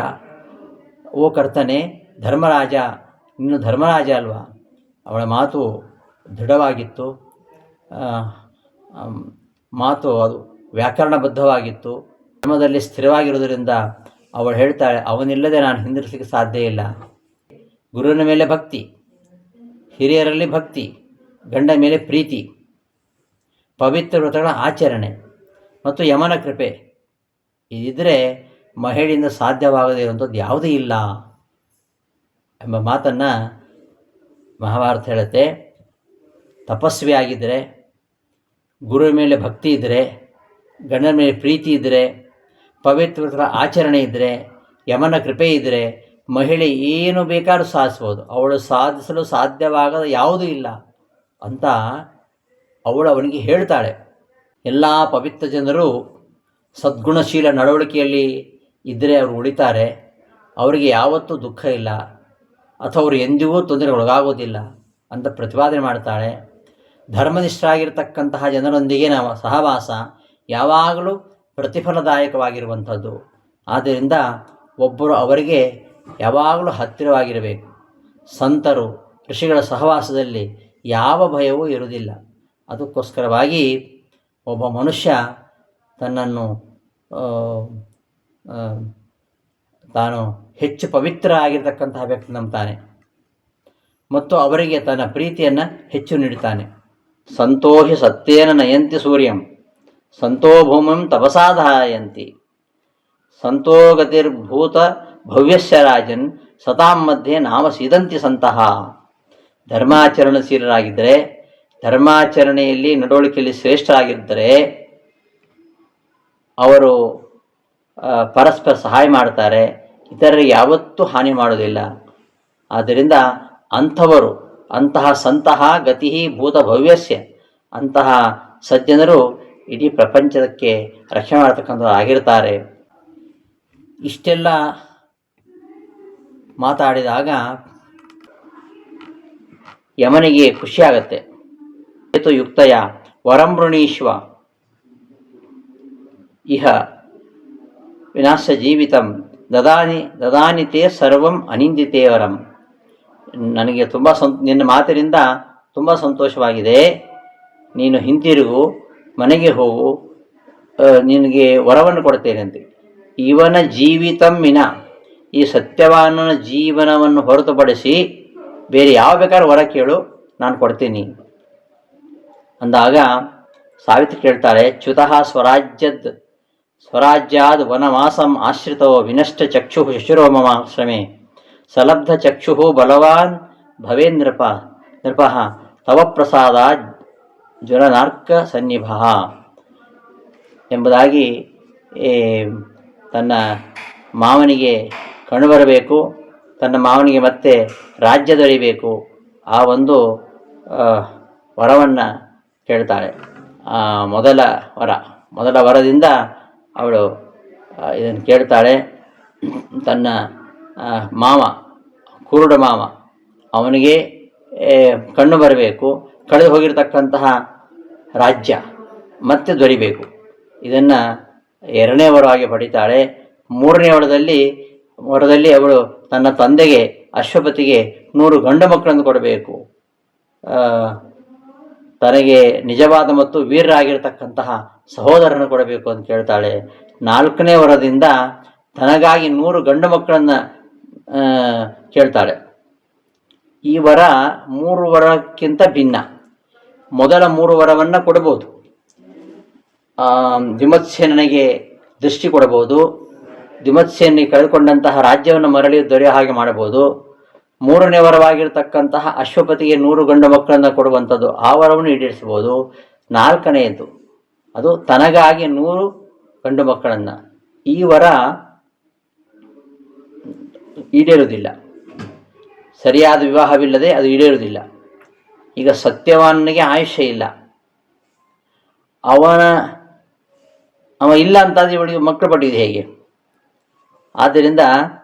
ಓ ಕರ್ತನೆ, ಧರ್ಮರಾಜ, ನೀನು ಧರ್ಮರಾಜ ಅಲ್ವಾ? ಅವಳ ಮಾತು ದೃಢವಾಗಿತ್ತು, ಮಾತು ಅದು ವ್ಯಾಕರಣಬದ್ಧವಾಗಿತ್ತು, ಧರ್ಮದಲ್ಲಿ ಸ್ಥಿರವಾಗಿರುವುದರಿಂದ ಅವಳು ಹೇಳ್ತಾಳೆ, ಅವನಿಲ್ಲದೆ ನಾನು ಹಿಂದಿರಿಸಲಿಕ್ಕೆ ಸಾಧ್ಯ ಇಲ್ಲ. ಗುರುವಿನ ಮೇಲೆ ಭಕ್ತಿ, ಹಿರಿಯರಲ್ಲಿ ಭಕ್ತಿ, ಗಂಡ ಮೇಲೆ ಪ್ರೀತಿ, ಪವಿತ್ರ ವ್ರತಗಳ ಆಚರಣೆ ಮತ್ತು ಯಮನ ಕೃಪೆ ಇದಿದ್ದರೆ ಮಹಿಳೆಯಿಂದ ಸಾಧ್ಯವಾಗದೇ ಇರುವಂಥದ್ದು ಯಾವುದೂ ಇಲ್ಲ ಎಂಬ ಮಾತನ್ನು ಮಹಾಭಾರತ ಹೇಳುತ್ತೆ. ತಪಸ್ವಿ ಆಗಿದ್ದರೆ, ಗುರುವಿನ ಮೇಲೆ ಭಕ್ತಿ ಇದ್ದರೆ, ಗಂಡನ ಮೇಲೆ ಪ್ರೀತಿ ಇದ್ದರೆ, ಪವಿತ್ರ ವ್ರತಗಳ ಆಚರಣೆ ಇದ್ದರೆ, ಯಮನ ಕೃಪೆ ಇದ್ದರೆ ಮಹಿಳೆ ಏನು ಬೇಕಾದ್ರೂ ಸಾಧಿಸ್ಬೋದು. ಅವಳು ಸಾಧಿಸಲು ಸಾಧ್ಯವಾಗದ ಯಾವುದೂ ಇಲ್ಲ ಅಂತ ಅವನಿಗೆ ಹೇಳ್ತಾಳೆ. ಎಲ್ಲ ಪವಿತ್ರ ಜನರು ಸದ್ಗುಣಶೀಲ ನಡವಳಿಕೆಯಲ್ಲಿ ಇದ್ದರೆ ಅವರು ಉಳಿತಾರೆ, ಅವರಿಗೆ ಯಾವತ್ತೂ ದುಃಖ ಇಲ್ಲ ಅಥವಾ ಅವರು ಎಂದಿಗೂ ತೊಂದರೆಗೊಳಗಾಗೋದಿಲ್ಲ ಅಂತ ಪ್ರತಿಪಾದನೆ ಮಾಡ್ತಾಳೆ. ಧರ್ಮನಿಷ್ಠರಾಗಿರ್ತಕ್ಕಂತಹ ಜನರೊಂದಿಗೆ ನಾವು ಸಹವಾಸ ಯಾವಾಗಲೂ ಪ್ರತಿಫಲದಾಯಕವಾಗಿರುವಂಥದ್ದು. ಆದ್ದರಿಂದ ಒಬ್ಬರು ಅವರಿಗೆ ಯಾವಾಗಲೂ ಹತ್ತಿರವಾಗಿರಬೇಕು. ಸಂತರು, ಋಷಿಗಳ ಸಹವಾಸದಲ್ಲಿ ಯಾವ ಭಯವೂ ಇರುವುದಿಲ್ಲ. ಅದಕ್ಕೋಸ್ಕರವಾಗಿ ಒಬ್ಬ ಮನುಷ್ಯ ತನ್ನನ್ನು ತಾನು ಹೆಚ್ಚು ಪವಿತ್ರ ಆಗಿರ್ತಕ್ಕಂತಹ ವ್ಯಕ್ತಿ ನಂಬ್ತಾನೆ ಮತ್ತು ಅವರಿಗೆ ತನ್ನ ಪ್ರೀತಿಯನ್ನು ಹೆಚ್ಚು ನೀಡುತ್ತಾನೆ. ಸಂತೋಷಿ ಸತ್ಯೇನ ನಯಂತಿ ಸೂರ್ಯಂ ಸಂತೋ ಭೂಮಿಂ ತಪಸಾಧಾಯಂತಿ ಸಂತೋಗತಿರ್ಭೂತ ಭವ್ಯಸ್ಯ ರಾಜನ್ ಸತಾಂ ಮಧ್ಯೆ ನಾಮ ಸೀದಂತಿ ಸಂತಹ. ಧರ್ಮಾಚರಣಶೀಲರಾಗಿದ್ದರೆ, ಧರ್ಮಾಚರಣೆಯಲ್ಲಿ ನಡವಳಿಕೆಯಲ್ಲಿ ಶ್ರೇಷ್ಠರಾಗಿದ್ದರೆ ಅವರು ಪರಸ್ಪರ ಸಹಾಯ ಮಾಡ್ತಾರೆ, ಇತರರಿಗೆ ಯಾವತ್ತೂ ಹಾನಿ ಮಾಡೋದಿಲ್ಲ. ಆದ್ದರಿಂದ ಅಂಥವರು, ಅಂತಹ ಸಂತಹ ಗತಿ ಭೂತ ಭವ್ಯಸ್ಯ, ಅಂತಹ ಸಜ್ಜನರು ಇಡೀ ಪ್ರಪಂಚಕ್ಕೆ ರಕ್ಷಣೆ ಮಾಡ್ತಕ್ಕಂಥವ್ರು ಆಗಿರ್ತಾರೆ. ಇಷ್ಟೆಲ್ಲ ಮಾತಾಡಿದಾಗ ಯಮನಿಗೆ ಖುಷಿಯಾಗತ್ತೆ. ಯುಕ್ತಯ ವರಂ ವೃಣೀಶ್ವ ಇಹ ವಿನಾಶ ಜೀವಿತಂ ದದಾನಿ ತೇ ಸರ್ವಂ ಅನಿಂದಿತೇ ವರಂ. ನನಗೆ ನಿನ್ನ ಮಾತಿನಿಂದ ತುಂಬ ಸಂತೋಷವಾಗಿದೆ. ನೀನು ಹಿಂತಿರುಗು, ಮನೆಗೆ ಹೋಗು, ನಿನಗೆ ವರವನ್ನು ಕೊಡ್ತೇನೆ ಅಂತ. ಇವನ ಜೀವಿತಂ ವಿನ, ಈ ಸತ್ಯವಾನನ ಜೀವನವನ್ನು ಹೊರತುಪಡಿಸಿ ಬೇರೆ ಯಾವ ಬೇಕಾದ್ರೂ ವರ ಕೇಳು, ನಾನು ಕೊಡ್ತೀನಿ ಅಂದಾಗ ಸಾವಿತ್ರಿ ಕೇಳ್ತಾಳೆ, ಚ್ಯುತಃ ಸ್ವರಾಜ್ಯಾದ್ ವನವಾಸಂ ಆಶ್ರಿತೋ ವಿನಷ್ಟ ಚಕ್ಷು ಶಶುರೋ ಮಮ ಶ್ರಮೆ ಸಲಬ್ಧ ಚಕ್ಷು ಬಲವಾನ್ ಭವೇಂದ್ರಪ ನೃಪಃ ತವ ಪ್ರಸಾದ ಜ್ವಲನಾರ್ಕ ಸನ್ನಿಭ ಎಂಬುದಾಗಿ ತನ್ನ ಮಾವನಿಗೆ ಕಣ್ಣು ತನ್ನ ಮಾವನಿಗೆ ಮತ್ತೆ ರಾಜ್ಯ ದೊರೆಯಬೇಕು, ಆ ಒಂದು ವರವನ್ನು ಕೇಳ್ತಾಳೆ. ಮೊದಲ ವರದಿಂದ ಅವಳು ಇದನ್ನು ಕೇಳ್ತಾಳೆ. ತನ್ನ ಮಾವ, ಕುರುಡ ಮಾವ, ಅವನಿಗೆ ಕಣ್ಣು ಬರಬೇಕು, ಕಳೆದು ಹೋಗಿರತಕ್ಕಂತಹ ರಾಜ್ಯ ಮತ್ತೆ ದೊರಿಬೇಕು. ಇದನ್ನು ಎರಡನೇ ವರವಾಗಿ ಪಡಿತಾಳೆ. ಮೂರನೇ ವರದಲ್ಲಿ ಅವಳು ತನ್ನ ತಂದೆಗೆ ಅಶ್ವಪತಿಗೆ 100 ಗಂಡು ಮಕ್ಕಳನ್ನು ಕೊಡಬೇಕು, ತನಗೆ ನಿಜವಾದ ಮತ್ತು ವೀರರಾಗಿರ್ತಕ್ಕಂತಹ ಸಹೋದರನ್ನು ಕೊಡಬೇಕು ಅಂತ ಕೇಳ್ತಾಳೆ. 4ನೇ ವರದಿಂದ ತನಗಾಗಿ 100 ಗಂಡು ಮಕ್ಕಳನ್ನು ಕೇಳ್ತಾಳೆ. ಈ ವರ 3 ವರಕ್ಕಿಂತ ಭಿನ್ನ. ಮೊದಲ 3 ವರವನ್ನು ಕೊಡ್ಬೋದು. ದ್ವಿಮತ್ಸ್ಯನಿಗೆ ದೃಷ್ಟಿ ಕೊಡಬಹುದು, ದ್ವಿಮತ್ಸ್ಯನಿಗೆ ಕಳೆದುಕೊಂಡಂತಹ ರಾಜ್ಯವನ್ನು ಮರಳಿ ದೊರೆಯೋ ಹಾಗೆ ಮಾಡಬಹುದು. 3ನೇ ವರವಾಗಿರ್ತಕ್ಕಂತಹ ಅಶ್ವಪತಿಗೆ 100 ಗಂಡು ಮಕ್ಕಳನ್ನು ಕೊಡುವಂಥದ್ದು, ಆ ವರವನ್ನು ಈಡೇರಿಸಬಹುದು. 4ನೇದು ಅದು ತನಗಾಗಿ 100 ಗಂಡು ಮಕ್ಕಳನ್ನು, ಈ ವರ ಈಡೇರುವುದಿಲ್ಲ. ಸರಿಯಾದ ವಿವಾಹವಿಲ್ಲದೆ ಅದು ಈಡೇರುವುದಿಲ್ಲ. ಈಗ ಸತ್ಯವಾನನಿಗೆ ಆಯುಷ್ಯ ಇಲ್ಲ, ಅವ ಇಲ್ಲ ಅಂತಾದರೆ ಇವಳಿಗೆ ಮಕ್ಕಳು ಪಟ್ಟಿದೆ ಹೇಗೆ? ಆದ್ದರಿಂದ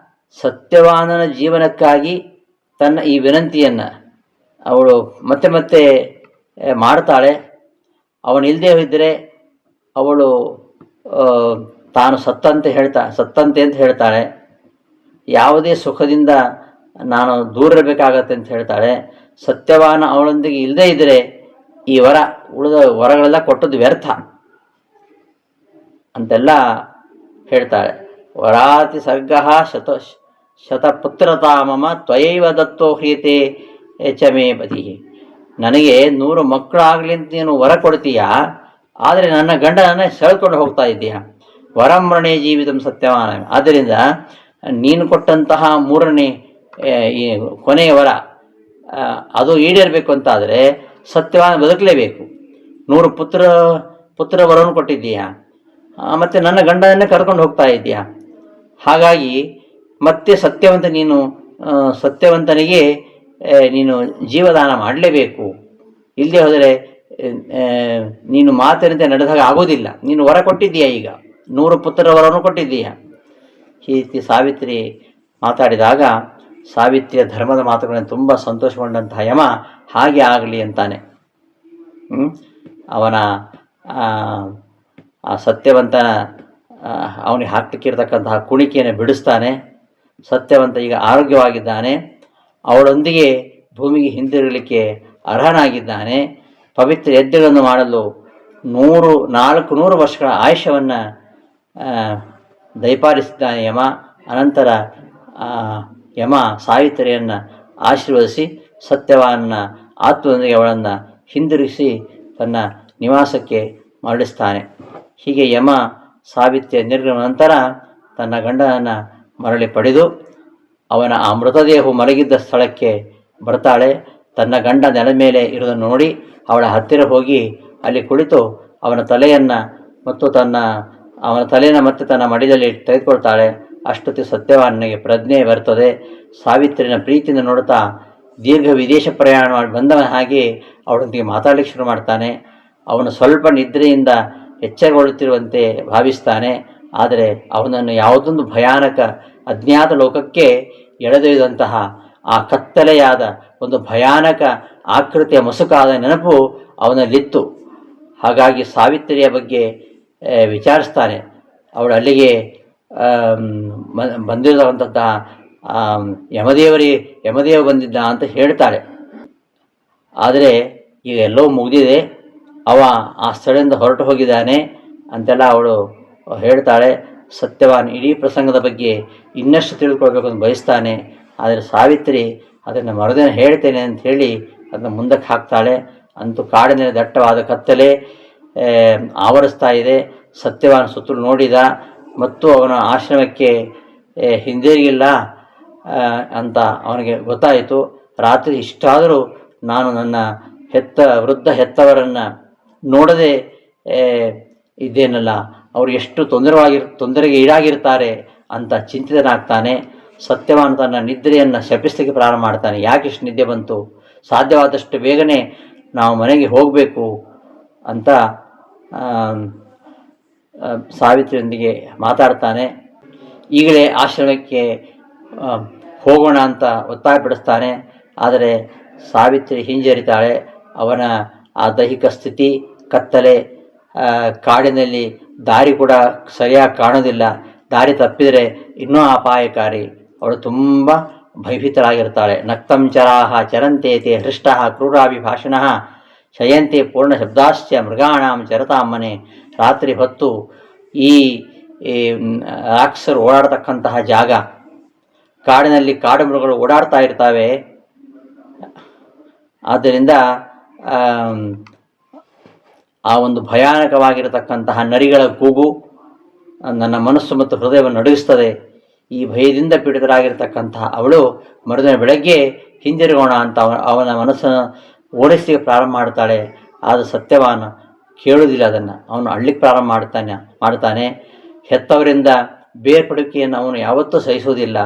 ಸತ್ಯವಾನನ ಜೀವನಕ್ಕಾಗಿ ತನ್ನ ಈ ವಿನಂತಿಯನ್ನು ಅವಳು ಮತ್ತೆ ಮತ್ತೆ ಮಾಡ್ತಾಳೆ. ಅವನಿಲ್ಲದೆ ಇದ್ದರೆ ಅವಳು ತಾನು ಸತ್ತಂತೆ ಅಂತ ಹೇಳ್ತಾಳೆ. ಯಾವುದೇ ಸುಖದಿಂದ ನಾನು ದೂರ ಇರಬೇಕಾಗತ್ತೆ ಅಂತ ಹೇಳ್ತಾಳೆ. ಸತ್ಯವಾನ ಅವಳೊಂದಿಗೆ ಇಲ್ಲದೇ ಇದ್ದರೆ ಈ ಉಳಿದ ವರಗಳೆಲ್ಲ ಕೊಟ್ಟದ್ದು ವ್ಯರ್ಥ ಅಂತೆಲ್ಲ ಹೇಳ್ತಾಳೆ. ವರಾತಿ ಸರ್ಗ ಶತಪುತ್ರತಾ ಮಮ ತ್ವಯೈವ ದತ್ತೋ ಹ್ರಿಯತೆ ಚ ಮೇ ಬದಿ. ನನಗೆ 100 ಮಕ್ಕಳಾಗಲಿ ಅಂತ ನೀನು ವರ ಕೊಡ್ತೀಯಾ, ಆದರೆ ನನ್ನ ಗಂಡನನ್ನೇ ಸೆಳೆದುಕೊಂಡು ಹೋಗ್ತಾ ಇದ್ದೀಯಾ. ವರಮರಣೆ ಜೀವಿತಂ ಸತ್ಯವಾನ. ಆದ್ದರಿಂದ ನೀನು ಕೊಟ್ಟಂತಹ 3ನೇ ಈ ಕೊನೆಯ ವರ ಅದು ಈಡೇರಬೇಕು ಅಂತಾದರೆ ಸತ್ಯವಾನ ಬದುಕಲೇಬೇಕು. 100 ಪುತ್ರ ವರವನ್ನು ಕೊಟ್ಟಿದ್ದೀಯಾ, ಮತ್ತು ನನ್ನ ಗಂಡನನ್ನೇ ಕರ್ಕೊಂಡು ಹೋಗ್ತಾ ಇದ್ದೀಯಾ. ಹಾಗಾಗಿ ಮತ್ತೆ ಸತ್ಯವಂತನಿಗೆ ನೀನು ಜೀವದಾನ ಮಾಡಲೇಬೇಕು. ಇಲ್ಲದೆ ಹೋದರೆ ನೀನು ಮಾತಿನಂತೆ ನಡೆದಾಗ ಆಗೋದಿಲ್ಲ. ನೀನು ವರ ಕೊಟ್ಟಿದ್ದೀಯಾ, ಈಗ 100 ಪುತ್ರರ ವರವನ್ನು ಕೊಟ್ಟಿದ್ದೀಯಾ. ಈ ರೀತಿ ಸಾವಿತ್ರಿ ಮಾತಾಡಿದಾಗ ಸಾವಿತ್ರಿಯ ಧರ್ಮದ ಮಾತುಗಳನ್ನು ತುಂಬ ಸಂತೋಷಗೊಂಡಂತಹ ಯಮ ಹಾಗೆ ಆಗಲಿ ಅಂತಾನೆ. ಅವನ ಆ ಸತ್ಯವಂತನ ಅವನಿಗೆ ಹಾಕ್ಲಿಕ್ಕಿರ್ತಕ್ಕಂತಹ ಕುಣಿಕೆಯನ್ನು ಬಿಡಿಸ್ತಾನೆ. ಸತ್ಯವಂತ ಈಗ ಆರೋಗ್ಯವಾಗಿದ್ದಾನೆ, ಅವಳೊಂದಿಗೆ ಭೂಮಿಗೆ ಹಿಂದಿರುಗಲಿಕ್ಕೆ ಅರ್ಹನಾಗಿದ್ದಾನೆ. ಪವಿತ್ರ ಯಜ್ಞಗಳನ್ನು ಮಾಡಲು 400 ವರ್ಷಗಳ ಆಯುಷ್ಯವನ್ನು ದಯಪಾಲಿಸಿದ್ದಾನೆ ಯಮ. ಅನಂತರ ಯಮ ಸಾವಿತ್ರಿಯನ್ನು ಆಶೀರ್ವದಿಸಿ ಸತ್ಯವಾನ ಆತ್ಮದೊಂದಿಗೆ ಅವಳನ್ನು ಹಿಂದಿರುಗಿಸಿ ತನ್ನ ನಿವಾಸಕ್ಕೆ ಮರಳಿಸ್ತಾನೆ. ಹೀಗೆ ಯಮ ಸಾವಿತ್ರಿಯ ನಿರ್ಗಮನ ನಂತರ ತನ್ನ ಗಂಡನನ್ನು ಮರಳಿ ಪಡೆದು ಅವನ ಆ ಮೃತದೇಹವು ಮಲಗಿದ್ದ ಸ್ಥಳಕ್ಕೆ ಬರ್ತಾಳೆ. ತನ್ನ ಗಂಡ ನೆಲ ಮೇಲೆ ಇರೋದನ್ನು ನೋಡಿ ಅವಳ ಹತ್ತಿರ ಹೋಗಿ ಅಲ್ಲಿ ಕುಳಿತು ಅವನ ತಲೆಯನ್ನು ಮತ್ತೆ ತನ್ನ ಮಡಿದಲ್ಲಿ ತೆಗೆದುಕೊಳ್ತಾಳೆ. ಅಷ್ಟೊತ್ತಿ ಸತ್ಯವಾನನಿಗೆ ಪ್ರಜ್ಞೆ ಬರ್ತದೆ. ಸಾವಿತ್ರಿನ ಪ್ರೀತಿಯಿಂದ ನೋಡುತ್ತಾ ದೀರ್ಘ ವಿದೇಶ ಪ್ರಯಾಣ ಮಾಡಿ ಬಂದವನ ಹಾಗೆ ಅವಳೊಂದಿಗೆ ಮಾತಾಡಲಿಕ್ಕೆ ಶುರು ಮಾಡ್ತಾನೆ. ಅವನು ಸ್ವಲ್ಪ ನಿದ್ರೆಯಿಂದ ಎಚ್ಚರಗೊಳ್ಳುತ್ತಿರುವಂತೆ ಭಾವಿಸ್ತಾನೆ. ಆದರೆ ಅವನನ್ನು ಯಾವುದೊಂದು ಭಯಾನಕ ಅಜ್ಞಾತ ಲೋಕಕ್ಕೆ ಎಳೆದೊಯ್ದಂತಹ ಆ ಕತ್ತಲೆಯಾದ ಒಂದು ಭಯಾನಕ ಆಕೃತಿಯ ಮಸುಕಾದ ನೆನಪು ಅವನಲ್ಲಿತ್ತು. ಹಾಗಾಗಿ ಸಾವಿತ್ರಿಯ ಬಗ್ಗೆ ವಿಚಾರಿಸ್ತಾನೆ. ಅವಳು ಅಲ್ಲಿಗೆ ಬಂದಿರುವಂತಹ ಯಮದೇವ ಬಂದಿದ್ದ ಅಂತ ಹೇಳ್ತಾಳೆ. ಆದರೆ ಈಗ ಎಲ್ಲವೂ ಮುಗಿದಿದೆ. ಅವ ಆ ಸ್ಥಳದಿಂದ ಹೊರಟು ಹೋಗಿದ್ದಾನೆ ಅಂತೆಲ್ಲ ಅವಳು ಹೇಳ್ತಾಳೆ. ಸತ್ಯವಾನ್ ಇಡೀ ಪ್ರಸಂಗದ ಬಗ್ಗೆ ಇನ್ನಷ್ಟು ತಿಳ್ಕೊಳ್ಬೇಕು ಅಂತ ಬಯಸ್ತಾನೆ. ಆದರೆ ಸಾವಿತ್ರಿ ಅದನ್ನು ಮರುದಿನ ಹೇಳ್ತೇನೆ ಅಂತ ಹೇಳಿ ಅದನ್ನು ಮುಂದಕ್ಕೆ ಹಾಕ್ತಾಳೆ. ಅಂತೂ ಕಾಡಿನಲ್ಲಿ ದಟ್ಟವಾದ ಕತ್ತಲೆ ಆವರಿಸ್ತಾ ಇದೆ. ಸತ್ಯವಾನ್ ಸುತ್ತಲೂ ನೋಡಿದ ಮತ್ತು ಅವನ ಆಶ್ರಮಕ್ಕೆ ಹಿಂದಿರುಗಿಲ್ಲ ಅಂತ ಅವನಿಗೆ ಗೊತ್ತಾಯಿತು. ರಾತ್ರಿ ಇಷ್ಟಾದರೂ ನಾನು ನನ್ನ ವೃದ್ಧ ಹೆತ್ತವರನ್ನು ನೋಡದೆ ಇದ್ದೇನಲ್ಲ, ಅವರು ಎಷ್ಟು ತೊಂದರೆಗೆ ಈಡಾಗಿರ್ತಾರೆ ಅಂತ ಚಿಂತಿತನಾಗ್ತಾನೆ. ಸತ್ಯವಾನ್ ತನ್ನ ನಿದ್ರೆಯನ್ನು ಶಪಿಸಲಿಕ್ಕೆ ಪ್ರಾರಂಭ ಮಾಡ್ತಾನೆ. ಯಾಕೆ ಇಷ್ಟು ನಿದ್ದೆ ಬಂತು, ಸಾಧ್ಯವಾದಷ್ಟು ಬೇಗನೆ ನಾವು ಮನೆಗೆ ಹೋಗಬೇಕು ಅಂತ ಸಾವಿತ್ರಿಯೊಂದಿಗೆ ಮಾತಾಡ್ತಾನೆ. ಈಗಲೇ ಆಶ್ರಮಕ್ಕೆ ಹೋಗೋಣ ಅಂತ ಒತ್ತಾಯಪಡಿಸ್ತಾನೆ. ಆದರೆ ಸಾವಿತ್ರಿ ಹಿಂಜರಿತಾಳೆ. ಅವನ ಆ ದೈಹಿಕ ಸ್ಥಿತಿ, ಕತ್ತಲೆ, ಕಾಡಿನಲ್ಲಿ ದಾರಿ ಕೂಡ ಸರಿಯಾಗಿ ಕಾಣೋದಿಲ್ಲ, ದಾರಿ ತಪ್ಪಿದರೆ ಇನ್ನೂ ಅಪಾಯಕಾರಿ. ಅವಳು ತುಂಬ ಭಯಭೀತರಾಗಿರ್ತಾಳೆ. ನಕ್ತಂಚರಾಹ ಚರಂತೇತೆ ಹೃಷ್ಟಃ ಕ್ರೂರಾಭಿಭಾಷಣಃ ಶಯಂತೆ ಪೂರ್ಣ ಶಬ್ದಾಶ್ಚ ಮೃಗಾಣಾಂ ಚರತಾಮನೆ. ರಾತ್ರಿ ಹೊತ್ತು ಈ ರಾಕ್ಷಸರು ಓಡಾಡ್ತಕ್ಕಂತಹ ಜಾಗ, ಕಾಡಿನಲ್ಲಿ ಕಾಡು ಮೃಗಗಳು ಓಡಾಡ್ತಾ ಇರ್ತವೆ. ಆದ್ದರಿಂದ ಆ ಒಂದು ಭಯಾನಕವಾಗಿರತಕ್ಕಂತಹ ನರಿಗಳ ಕೂಗು ನನ್ನ ಮನಸ್ಸು ಮತ್ತು ಹೃದಯವನ್ನು ನಡುಗಿಸ್ತದೆ. ಈ ಭಯದಿಂದ ಪೀಡಿತರಾಗಿರ್ತಕ್ಕಂತಹ ಅವಳು ಮರುದಿನ ಬೆಳಗ್ಗೆ ಹಿಂದಿರುಗೋಣ ಅಂತ ಅವನ ಮನಸ್ಸನ್ನು ಓಡಿಸಲಿಕ್ಕೆ ಪ್ರಾರಂಭ ಮಾಡ್ತಾಳೆ. ಆದರೆ ಸತ್ಯವಾನ ಕೇಳುವುದಿಲ್ಲ. ಅದನ್ನು ಅವನು ಅಳ್ಳಿಕ್ಕೆ ಪ್ರಾರಂಭ ಮಾಡ್ತಾನೆ. ಹೆತ್ತವರಿಂದ ಬೇರ್ಪಡುವಿಕೆಯನ್ನು ಅವನು ಯಾವತ್ತೂ ಸಹಿಸುವುದಿಲ್ಲ.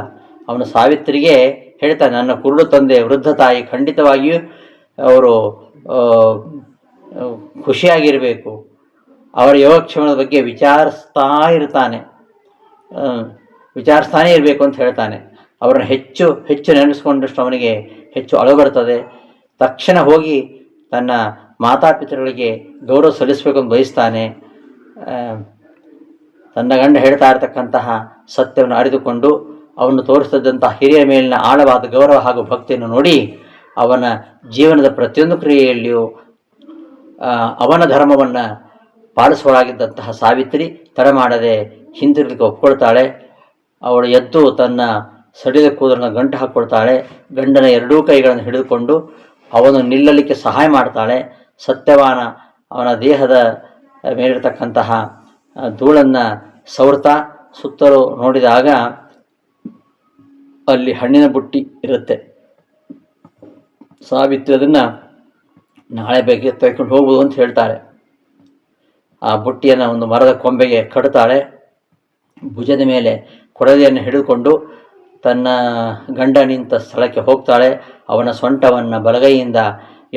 ಅವನು ಸಾವಿತ್ರಿಗೆ ಹೇಳ್ತಾನೆ, ನನ್ನ ಕುರುಡು ತಂದೆ ವೃದ್ಧ ತಾಯಿ ಖಂಡಿತವಾಗಿಯೂ ಅವರು ಖುಷಿಯಾಗಿರಬೇಕು, ಅವರ ಯೋಗಕ್ಷೇಮದ ಬಗ್ಗೆ ವಿಚಾರಿಸ್ತಾನೇ ಇರಬೇಕು ಅಂತ ಹೇಳ್ತಾನೆ. ಅವರನ್ನು ಹೆಚ್ಚು ಹೆಚ್ಚು ನೆನೆಸ್ಕೊಂಡಷ್ಟು ಅವನಿಗೆ ಹೆಚ್ಚು ಅಳು ಬರ್ತದೆ. ತಕ್ಷಣ ಹೋಗಿ ತನ್ನ ಮಾತಾಪಿತೃಗಳಿಗೆ ಗೌರವ ಸಲ್ಲಿಸಬೇಕು ಅಂತ ಬಯಸ್ತಾನೆ. ತನ್ನ ಗಂಡ ಹೇಳ್ತಾ ಇರತಕ್ಕಂತಹ ಸತ್ಯವನ್ನು ಅರಿತುಕೊಂಡು ಅವನು ತೋರಿಸಿದಂತಹ ಹಿರಿಯ ಮೇಲಿನ ಆಳವಾದ ಗೌರವ ಹಾಗೂ ಭಕ್ತಿಯನ್ನು ನೋಡಿ ಅವನ ಜೀವನದ ಪ್ರತಿಯೊಂದು ಕ್ರಿಯೆಯಲ್ಲಿಯೂ ಅವನ ಧರ್ಮವನ್ನು ಪಾಲಿಸುವಳಾಗಿದ್ದಂತಹ ಸಾವಿತ್ರಿ ತಡ ಮಾಡದೆ ಹಿಂತಿರುಗಲಿಕ್ಕೆ ಒಪ್ಕೊಳ್ತಾಳೆ. ಅವಳು ಎದ್ದು ತನ್ನ ಸಡಿದ ಕೂದಲನ್ನು ಗಂಟು ಹಾಕ್ಕೊಳ್ತಾಳೆ. ಗಂಡನ ಎರಡೂ ಕೈಗಳನ್ನು ಹಿಡಿದುಕೊಂಡು ಅವನು ನಿಲ್ಲಲಿಕ್ಕೆ ಸಹಾಯ ಮಾಡ್ತಾಳೆ. ಸತ್ಯವಾನ ಅವನ ದೇಹದ ಮೇಲಿರತಕ್ಕಂತಹ ಧೂಳನ್ನು ಸವರ್ತಾ ಸುತ್ತಲೂ ನೋಡಿದಾಗ ಅಲ್ಲಿ ಹಣ್ಣಿನ ಬುಟ್ಟಿ ಇರುತ್ತೆ. ಸಾವಿತ್ರಿ ಅದನ್ನು ನಾಳೆ ಬೇಗ ತೆಗೆದುಕೊಂಡು ಹೋಗ್ಬೋದು ಅಂತ ಹೇಳ್ತಾಳೆ. ಆ ಬುಟ್ಟಿಯನ್ನು ಒಂದು ಮರದ ಕೊಂಬೆಗೆ ಕಟ್ತಾಳೆ. ಭುಜದ ಮೇಲೆ ಕೊಡಲಿಯನ್ನು ಹಿಡಿದುಕೊಂಡು ತನ್ನ ಗಂಡ ನಿಂತ ಸ್ಥಳಕ್ಕೆ ಹೋಗ್ತಾಳೆ. ಅವನ ಸೊಂಟವನ್ನು ಬಲಗೈಯಿಂದ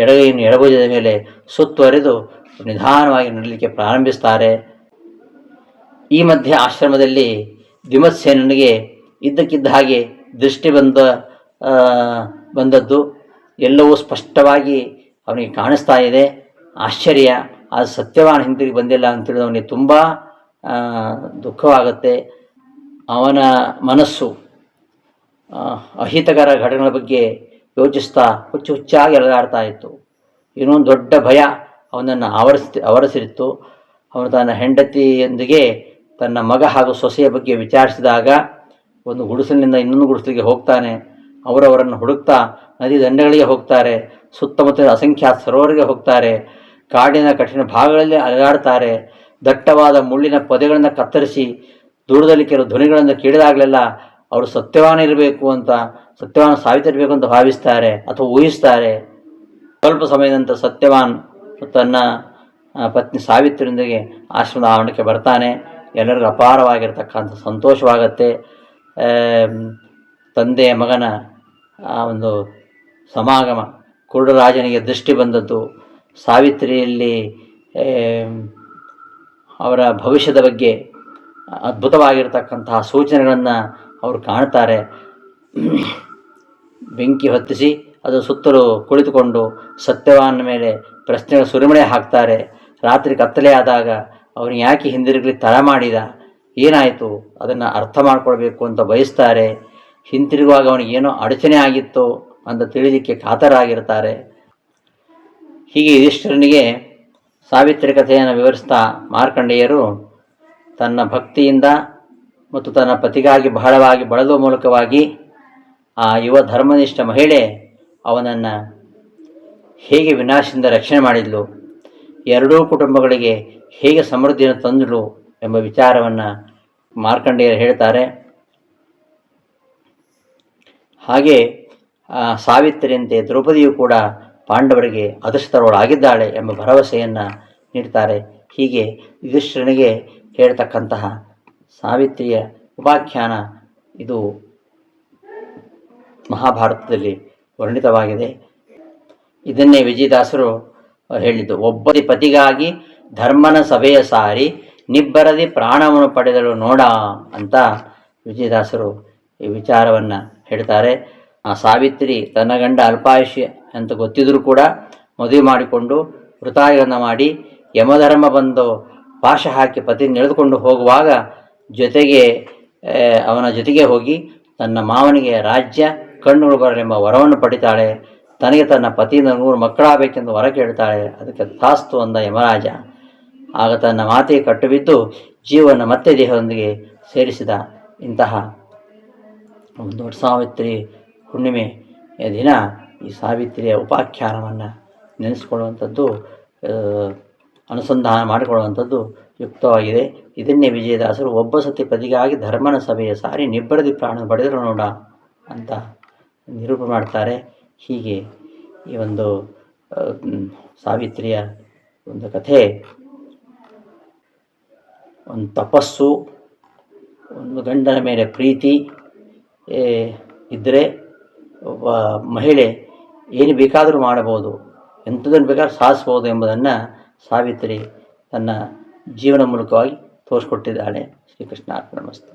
ಎಡಗೈಯನ್ನು ಎಡಭುಜದ ಮೇಲೆ ಸುತ್ತುವರೆದು ನಿಧಾನವಾಗಿ ನಡಲಿಕ್ಕೆ ಪ್ರಾರಂಭಿಸ್ತಾರೆ. ಈ ಮಧ್ಯೆ ಆಶ್ರಮದಲ್ಲಿ ವಿಮತ್ಸೇನನಿಗೆ ಇದ್ದಕ್ಕಿದ್ದ ಹಾಗೆ ದೃಷ್ಟಿ ಬಂದದ್ದು ಎಲ್ಲವೂ ಸ್ಪಷ್ಟವಾಗಿ ಅವನಿಗೆ ಕಾಣಿಸ್ತಾ ಇದೆ. ಆಶ್ಚರ್ಯ. ಆ ಸತ್ಯವಾನ್ ಹಿಂತಿರುಗಿ ಬಂದಿಲ್ಲ ಅಂತೇಳಿದ ಅವನಿಗೆ ತುಂಬ ದುಃಖವಾಗುತ್ತೆ. ಅವನ ಮನಸ್ಸು ಅಹಿತಕರ ಘಟನೆಗಳ ಬಗ್ಗೆ ಯೋಚಿಸ್ತಾ ಹುಚ್ಚಾಗಿ ಎಳೆದಾಡ್ತಾ ಇತ್ತು. ಇನ್ನೊಂದು ದೊಡ್ಡ ಭಯ ಅವನನ್ನು ಆವರಿಸಿತ್ತು. ಅವನು ತನ್ನ ಹೆಂಡತಿಯೊಂದಿಗೆ ತನ್ನ ಮಗ ಹಾಗೂ ಸೊಸೆಯ ಬಗ್ಗೆ ವಿಚಾರಿಸಿದಾಗ ಒಂದು ಗುಡಿಸಲಿನಿಂದ ಇನ್ನೊಂದು ಗುಡಿಸಲಿಗೆ ಹೋಗ್ತಾನೆ. ಅವರವರನ್ನು ಹುಡುಕ್ತಾ ನದಿ ದಂಡೆಗಳಿಗೆ ಹೋಗ್ತಾರೆ. ಸುತ್ತಮುತ್ತಲ ಅಸಂಖ್ಯಾತ ಸರೋವರಿಗೆ ಹೋಗ್ತಾರೆ. ಕಾಡಿನ ಕಠಿಣ ಭಾಗಗಳಲ್ಲಿ ಅಲೆದಾಡ್ತಾರೆ. ದಟ್ಟವಾದ ಮುಳ್ಳಿನ ಪೊದೆಗಳನ್ನು ಕತ್ತರಿಸಿ ದೂರದಲ್ಲಿ ಕೆಲವು ಧ್ವನಿಗಳನ್ನು ಕೇಳಿದಾಗಲೆಲ್ಲ ಅವರು ಸತ್ಯವಾನ ಇರಬೇಕು ಅಂತ, ಸತ್ಯವಾನ ಸಾವಿತ್ರಿರಬೇಕು ಅಂತ ಭಾವಿಸ್ತಾರೆ ಅಥವಾ ಊಹಿಸ್ತಾರೆ. ಸ್ವಲ್ಪ ಸಮಯದ ನಂತರ ಸತ್ಯವಾನ್ ತನ್ನ ಪತ್ನಿ ಸಾವಿತ್ರಿಯೊಂದಿಗೆ ಆಶ್ರಮದ ಆವರಣಕ್ಕೆ ಬರ್ತಾನೆ. ಎಲ್ಲರಿಗೂ ಅಪಾರವಾಗಿರ್ತಕ್ಕಂಥ ಸಂತೋಷವಾಗತ್ತೆ. ತಂದೆಯ ಮಗನ ಒಂದು ಸಮಾಗಮ, ಕುರುಡರಾಜನಿಗೆ ದೃಷ್ಟಿ ಬಂದದ್ದು, ಸಾವಿತ್ರಿಯಲ್ಲಿ ಅವರ ಭವಿಷ್ಯದ ಬಗ್ಗೆ ಅದ್ಭುತವಾಗಿರ್ತಕ್ಕಂತಹ ಸೂಚನೆಗಳನ್ನು ಅವರು ಕಾಣ್ತಾರೆ. ಬೆಂಕಿ ಹೊತ್ತಿಸಿ ಅದು ಸುತ್ತಲೂ ಕುಳಿತುಕೊಂಡು ಸತ್ಯವಾನ ಮೇಲೆ ಪ್ರಶ್ನೆಗಳ ಸುರಿಮಳೆ ಹಾಕ್ತಾರೆ. ರಾತ್ರಿ ಕತ್ತಲೆ ಆದಾಗ ಅವನು ಯಾಕೆ ಹಿಂದಿರುಗಲಿ ತಡ ಮಾಡಿದ, ಏನಾಯಿತು, ಅದನ್ನು ಅರ್ಥ ಮಾಡ್ಕೊಳ್ಬೇಕು ಅಂತ ಬಯಸ್ತಾರೆ. ಹಿಂತಿರುಗುವಾಗ ಅವನಿಗೇನೋ ಅಡಚಣೆ ಆಗಿತ್ತು ಅಂತ ತಿಳಿಲಿಕ್ಕೆ ಕಾತರಾಗಿರ್ತಾರೆ. ಹೀಗೆ ಯುಧಿಷ್ಠಿರನಿಗೆ ಸಾವಿತ್ರಿ ಕಥೆಯನ್ನು ವಿವರಿಸ್ತಾ ಮಾರ್ಕಂಡೇಯರು ತನ್ನ ಭಕ್ತಿಯಿಂದ ಮತ್ತು ತನ್ನ ಪತಿಗಾಗಿ ಬಹಳವಾಗಿ ಬಳಲುವ ಮೂಲಕವಾಗಿ ಆ ಯುವ ಧರ್ಮನಿಷ್ಠ ಮಹಿಳೆ ಅವನನ್ನು ಹೇಗೆ ವಿನಾಶದಿಂದ ರಕ್ಷಣೆ ಮಾಡಿದ್ಲು, ಎರಡೂ ಕುಟುಂಬಗಳಿಗೆ ಹೇಗೆ ಸಮೃದ್ಧಿಯನ್ನು ತಂದಳು ಎಂಬ ವಿಚಾರವನ್ನು ಮಾರ್ಕಂಡೇಯರು ಹೇಳ್ತಾರೆ. ಹಾಗೆ ಸಾವಿತ್ರಿಯಂತೆ ದ್ರೌಪದಿಯು ಕೂಡ ಪಾಂಡವರಿಗೆ ಅದೃಷ್ಟರವಳಾಗಿದ್ದಾಳೆ ಎಂಬ ಭರವಸೆಯನ್ನು ನೀಡ್ತಾರೆ. ಹೀಗೆ ಯುಧಿಷ್ಠಿರನಿಗೆ ಹೇಳ್ತಕ್ಕಂತಹ ಸಾವಿತ್ರಿಯ ಉಪಾಖ್ಯಾನ ಇದು ಮಹಾಭಾರತದಲ್ಲಿ ವರ್ಣಿತವಾಗಿದೆ. ಇದನ್ನೇ ವಿಜಯದಾಸರು ಹೇಳಿದ್ದು, ಒಬ್ಬರಿ ಪತಿಗಾಗಿ ಧರ್ಮನ ಸಭೆಯ ಸಾರಿ ನಿಬ್ಬರದಿ ಪ್ರಾಣವನ್ನು ಪಡೆದಳು ನೋಡ ಅಂತ ವಿಜಯದಾಸರು ಈ ವಿಚಾರವನ್ನು ಹೇಳ್ತಾರೆ. ಆ ಸಾವಿತ್ರಿ ತನ್ನ ಗಂಡ ಅಲ್ಪಾಯುಷ್ಯ ಅಂತ ಗೊತ್ತಿದ್ರೂ ಕೂಡ ಮದುವೆ ಮಾಡಿಕೊಂಡು ವೃತಾಯನ ಮಾಡಿ ಯಮಧರ್ಮ ಬಂದು ಪಾಶ ಹಾಕಿ ಪತಿ ನಡೆದುಕೊಂಡು ಹೋಗುವಾಗ ಅವನ ಜೊತೆಗೆ ಹೋಗಿ ತನ್ನ ಮಾವನಿಗೆ ರಾಜ್ಯ ಕಣ್ಣುಗಳು ಬರಲೆಂಬ ವರವನ್ನು ಪಡಿತಾಳೆ. ತನಗೆ ತನ್ನ ಪತಿಯಿಂದ 100 ಮಕ್ಕಳಾಗಬೇಕೆಂದು ವರ ಕೇಳ್ತಾಳೆ. ಅದಕ್ಕೆ ತಾಸ್ತು ಅಂದ ಯಮರಾಜ. ಆಗ ತನ್ನ ಮಾತಿಗೆ ಕಟ್ಟುಬಿದ್ದು ಜೀವನ ಮತ್ತೆ ದೇಹದೊಂದಿಗೆ ಸೇರಿಸಿದ. ಇಂತಹ ಒಂದು ದೊಡ್ಡ ಸಾವಿತ್ರಿ ಹುಣ್ಣಿಮೆಯ ದಿನ ಈ ಸಾವಿತ್ರಿಯ ಉಪಾಖ್ಯಾನವನ್ನು ನೆನೆಸ್ಕೊಳ್ಳುವಂಥದ್ದು, ಅನುಸಂಧಾನ ಮಾಡಿಕೊಳ್ಳುವಂಥದ್ದು ಯುಕ್ತವಾಗಿದೆ. ಇದನ್ನೇ ವಿಜಯದಾಸರು ಒಬ್ಬ ಸತಿ ಪತಿಗಾಗಿ ಧರ್ಮನ ಸಭೆಯ ಸಾರಿ ನಿಬ್ಬರದಿ ಪ್ರಾಣ ಪಡೆದರು ನೋಡ ಅಂತ ನಿರೂಪಣೆ ಮಾಡ್ತಾರೆ. ಹೀಗೆ ಈ ಒಂದು ಸಾವಿತ್ರಿಯ ಒಂದು ಕಥೆ ಒಂದು ತಪಸ್ಸು, ಒಂದು ಗಂಡನ ಮೇಲೆ ಪ್ರೀತಿ ಇದ್ದರೆ ಒಬ್ಬ ಮಹಿಳೆ ಏನು ಬೇಕಾದರೂ ಮಾಡಬಹುದು, ಎಂಥದನ್ನು ಬೇಕಾದ್ರೂ ಸಾಧಿಸ್ಬೋದು ಎಂಬುದನ್ನು ಸಾವಿತ್ರಿ ತನ್ನ ಜೀವನ ಮೂಲಕವಾಗಿ ತೋರಿಸ್ಕೊಟ್ಟಿದ್ದಾಳೆ. ಶ್ರೀಕೃಷ್ಣ ಅರ್ಪಣಮಸ್ತು.